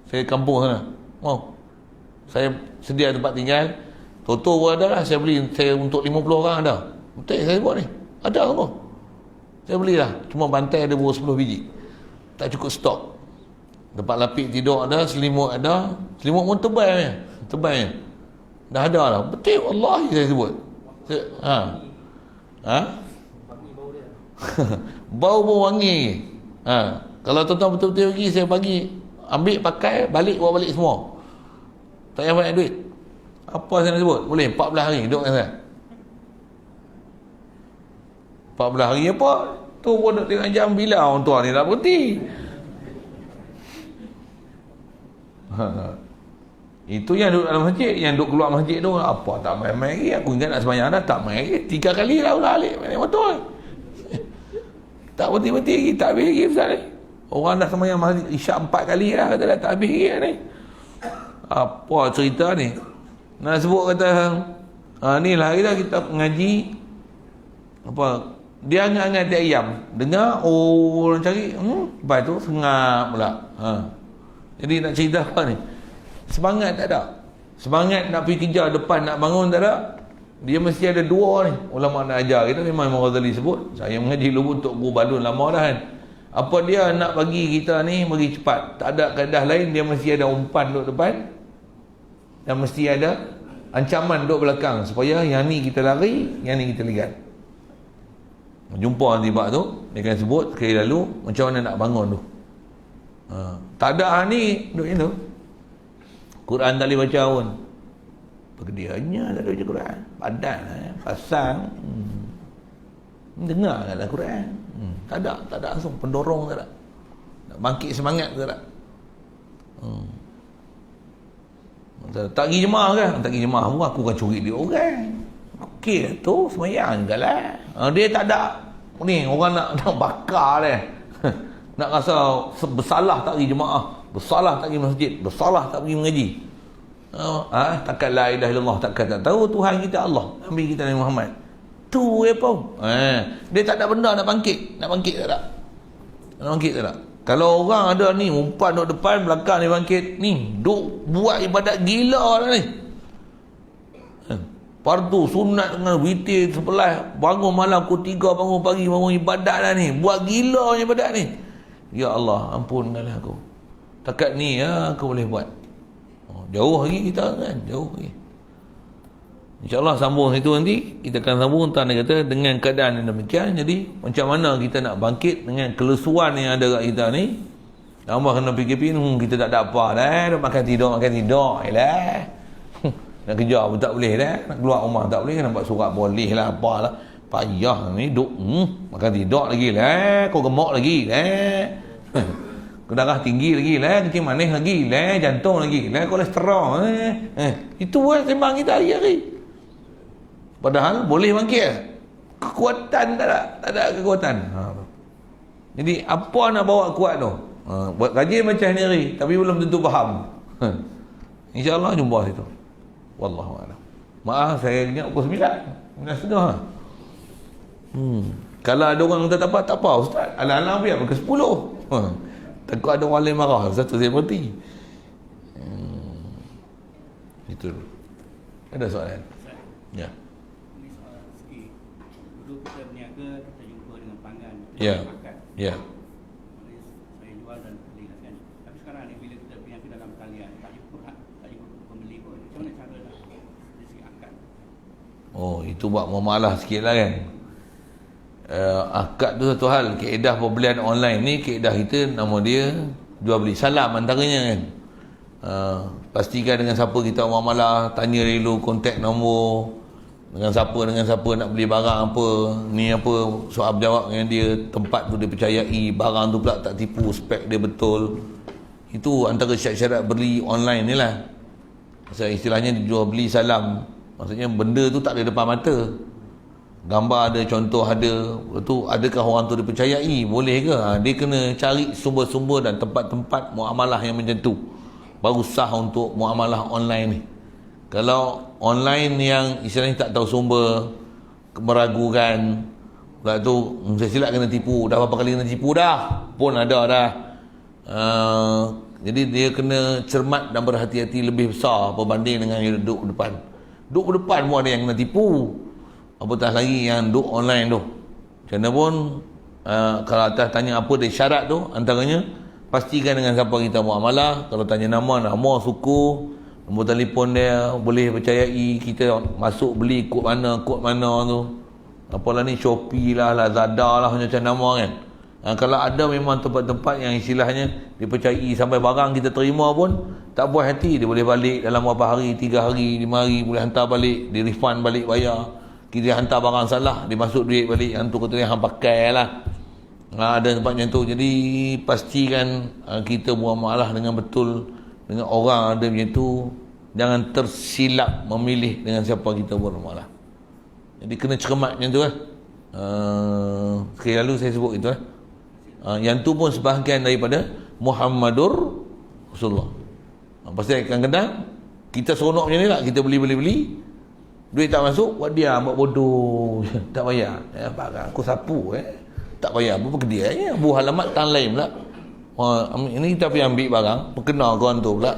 Saya kampung sana. Mau. Saya sedia tempat tinggal. Toto pun ada lah. Saya beli saya untuk 50 orang ada. Betul saya buat ni. Ada semua. Saya belilah. Cuma bantai ada baru 10 biji. Tak cukup stok. Tempat lapik tidur ada, selimut ada. Selimut pun tebalnya. Dah ada lah. Betul wallahi saya sebut. Bau pun wangi. Kalau tuan-tuan betul-betul pergi, saya pagi ambil pakai, balik bawa balik semua. Tak payah banyak duit. Apa saya nak sebut? Boleh 14 hari duduk dengan saya. 14 hari apa? Tu pun duduk tengok jam bila orang tua ni tak berhenti. Itu yang duduk dalam masjid. Yang duduk keluar masjid tu apa tak main-main lagi. Aku ingat nak sembahyang dah tak main lagi. 3 kali lah balik main motor. Tak berhenti-berhenti lagi. Tak habis lagi Ustaz ni. Orang dah sembahyang masjid isyak 4 kali lah. Kata dah tak habis lagi ni. Apa cerita ni? Nak sebut kata ni lah kita mengaji apa, dia angat-angat tiap ayam. Dengar orang cari lepas tu sengap pula. Jadi nak cerita apa ni? Semangat tak ada. Semangat nak pergi kerja depan, nak bangun tak ada. Dia mesti ada dua ni. Ulama nak ajar kita, memang Imam Ghazali sebut. Saya mengaji Lubuk untuk guru balun lama dah kan. Apa dia nak bagi kita ni, bagi cepat. Tak ada kaedah lain, dia mesti ada umpan duduk depan. Dan mesti ada ancaman duduk belakang. Supaya yang ni kita lari, yang ni kita lihat. Jumpa nanti bak tu, dia akan sebut sekali lalu, macam mana nak bangun tu. Tak ada ni, duduk itu. Quran tak boleh baca pun. Pekerjaannya tak ada baca Quran. Padan, pasang. Dengar lah Quran. Tak ada langsung. Pendorong tak ada. Nak bangkit semangat tak ada. Tak pergi jemaah kan? Tak pergi jemaah pun aku akan curi dia orang. Okey lah tu, semayang je lah. Dia tak ada. Ni orang nak bakar dia. Nak rasa bersalah tak pergi jemaah. Bersalah tak pergi masjid. Bersalah tak pergi mengaji. Takkan la ilaha illallah, takkan tak tahu Tuhan kita Allah, Nabi kita Nabi Muhammad. Tu apa? Dia tak ada benda nak bangkit. Nak bangkit tak ada? Nak bangkit tak ada? Kalau orang ada ni umpan duduk depan, belakang dia bangkit, ni duk buat ibadat gila lah ni. Fardu sunat dengan witir sebelah, bangun malam pukul 3, bangun pagi, bangun ibadat lah ni. Buat gila ibadat ni. Ya Allah, ampunkanlah aku. Takat ni aku boleh buat. Jauh lagi kita kan, jauh lagi. InsyaAllah sambung itu nanti. Kita akan sambung tentang dia kata dengan keadaan yang demikian. Jadi macam mana kita nak bangkit dengan kelesuan yang ada kat kita ni. Tambah kena PKP ni, kita tak ada apa dah. Makan tidur lah. Nak kerja pun tak boleh dah. Nak keluar rumah tak boleh. Nak buat surat boleh lah, apalah. Payah ni duk makan tidur lagi lah. Kau gemuk lagi lah. Darah tinggi lagi lah, kencing manis lagi lah, jantung lagi lah, kolesterol itu buat sembang kita hari-hari. Padahal boleh bangkit. Kekuatan tak ada kekuatan. Jadi apa nak bawa kuat tu? Buat rajin macam ni hari, tapi belum tentu faham. InsyaAllah jumpa situ. Wallahualam. Maaf saya ingat pukul 9. 9.30. Kalau ada orang kata tak apa ustaz, alang-alang biar pukul 10. Takut ada orang lain marah, satu saya berhenti. Itu. Ada soalan? Ya. Ini soal rezeki. Dulu kita berniaga, kita jumpa dengan pelanggan. Ya. Ya. Saya jual dan beli kan. Tapi sekarang ni bila kita berniaga dalam talian, tak jumpa pembeli pun. Macam mana cara nak dari segi akad? Oh, itu buat memalah sikit lah kan. Akad tu satu hal. Kaedah pembelian online ni, kaedah kita nama dia jual beli salam antaranya kan. Pastikan dengan siapa kita muamalah, tanya dulu kontak nombor, dengan siapa nak beli barang apa, ni apa, soal jawab dengan dia, tempat tu dia percayai, barang tu pula tak tipu, spek dia betul. Itu antara syarat-syarat beli online ni lah. Maksudnya istilahnya jual beli salam, maksudnya benda tu tak ada depan mata, gambar ada, contoh ada. Lepas tu adakah orang tu dipercayai, boleh ke? Dia kena cari sumber-sumber dan tempat-tempat muamalah yang macam tu, baru sah untuk muamalah online ni. Kalau online yang istilahnya tak tahu sumber, meragukan, pula tu saya silap kena tipu, dah berapa kali kena tipu dah pun ada dah. Jadi dia kena cermat dan berhati-hati lebih besar berbanding dengan yang duduk depan. Duduk depan pun ada yang kena tipu, apatah lagi yang duk online tu. Macam mana pun kalau atas tanya apa dia syarat tu, antaranya pastikan dengan siapa kita muamalah. Kalau tanya nama suku, nombor telefon dia, boleh percayai, kita masuk beli kod mana tu. Apalah ni, Shopee lah, Lazada lah, macam nama kan. Kalau ada memang tempat-tempat yang istilahnya dipercayai sampai barang kita terima pun tak puas hati, dia boleh balik dalam berapa hari, 3 hari, 5 hari, boleh hantar balik, di refund balik bayar. Kita hantar barang salah, dia masuk duit balik, yang tu kata yang pakai lah. Ada tempat macam tu. Jadi pastikan kita muamalah dengan betul dengan orang ada macam tu. Jangan tersilap memilih dengan siapa kita bermuamalah. Jadi kena cermat macam tu lah. Sekali lalu saya sebut itu lah. Yang tu pun sebahagian daripada Muhammadur Rasulullah. Pasti kadang-kadang kita seronok macam ni lah, kita beli, duit tak masuk, buat dia buat bodoh. Tak bayar. Barang aku sapu tak bayar. Apa kedai buah alamat tan lain pula. Ini kita pergi ambil barang, perkena kawan tu pula.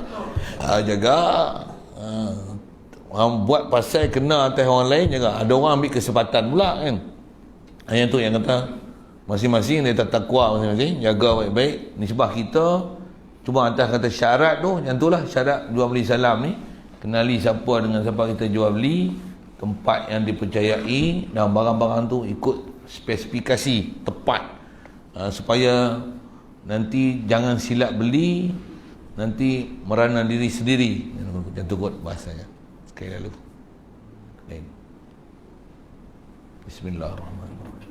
Jaga Orang buat pasal kena atas orang lain, jangan ada orang ambil kesempatan pula kan. Yang tu yang kata masing-masing dia takwa masing-masing, jaga baik-baik nisbah kita. Cuma atas kata syarat tu, yang tu lah syarat jual beli salam ni. Kenali siapa dengan siapa kita jual beli, tempat yang dipercayai, dan barang-barang tu ikut spesifikasi tepat, supaya nanti jangan silap beli, nanti merana diri sendiri. Macam tu kot bahasanya. Sekali lalu. Bismillahirrahmanirrahim.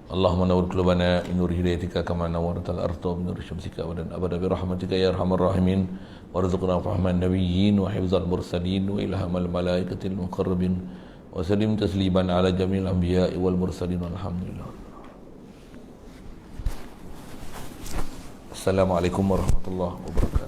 Allahumma nawwir qulubana bi nuri hidayatika kama nawwartal arda bi nuri syamsika wa dan abada bi rahmatika ya arhamar rahimin. Warzuqna fahman nabiyyin wa hifdzal mursalin wa ilhamal malaikatil muqarrabin wa sallim tasliman ala jamil anbiya'i wal mursalin walhamdulillah. Assalamualaikum warahmatullahi wabarakatuh.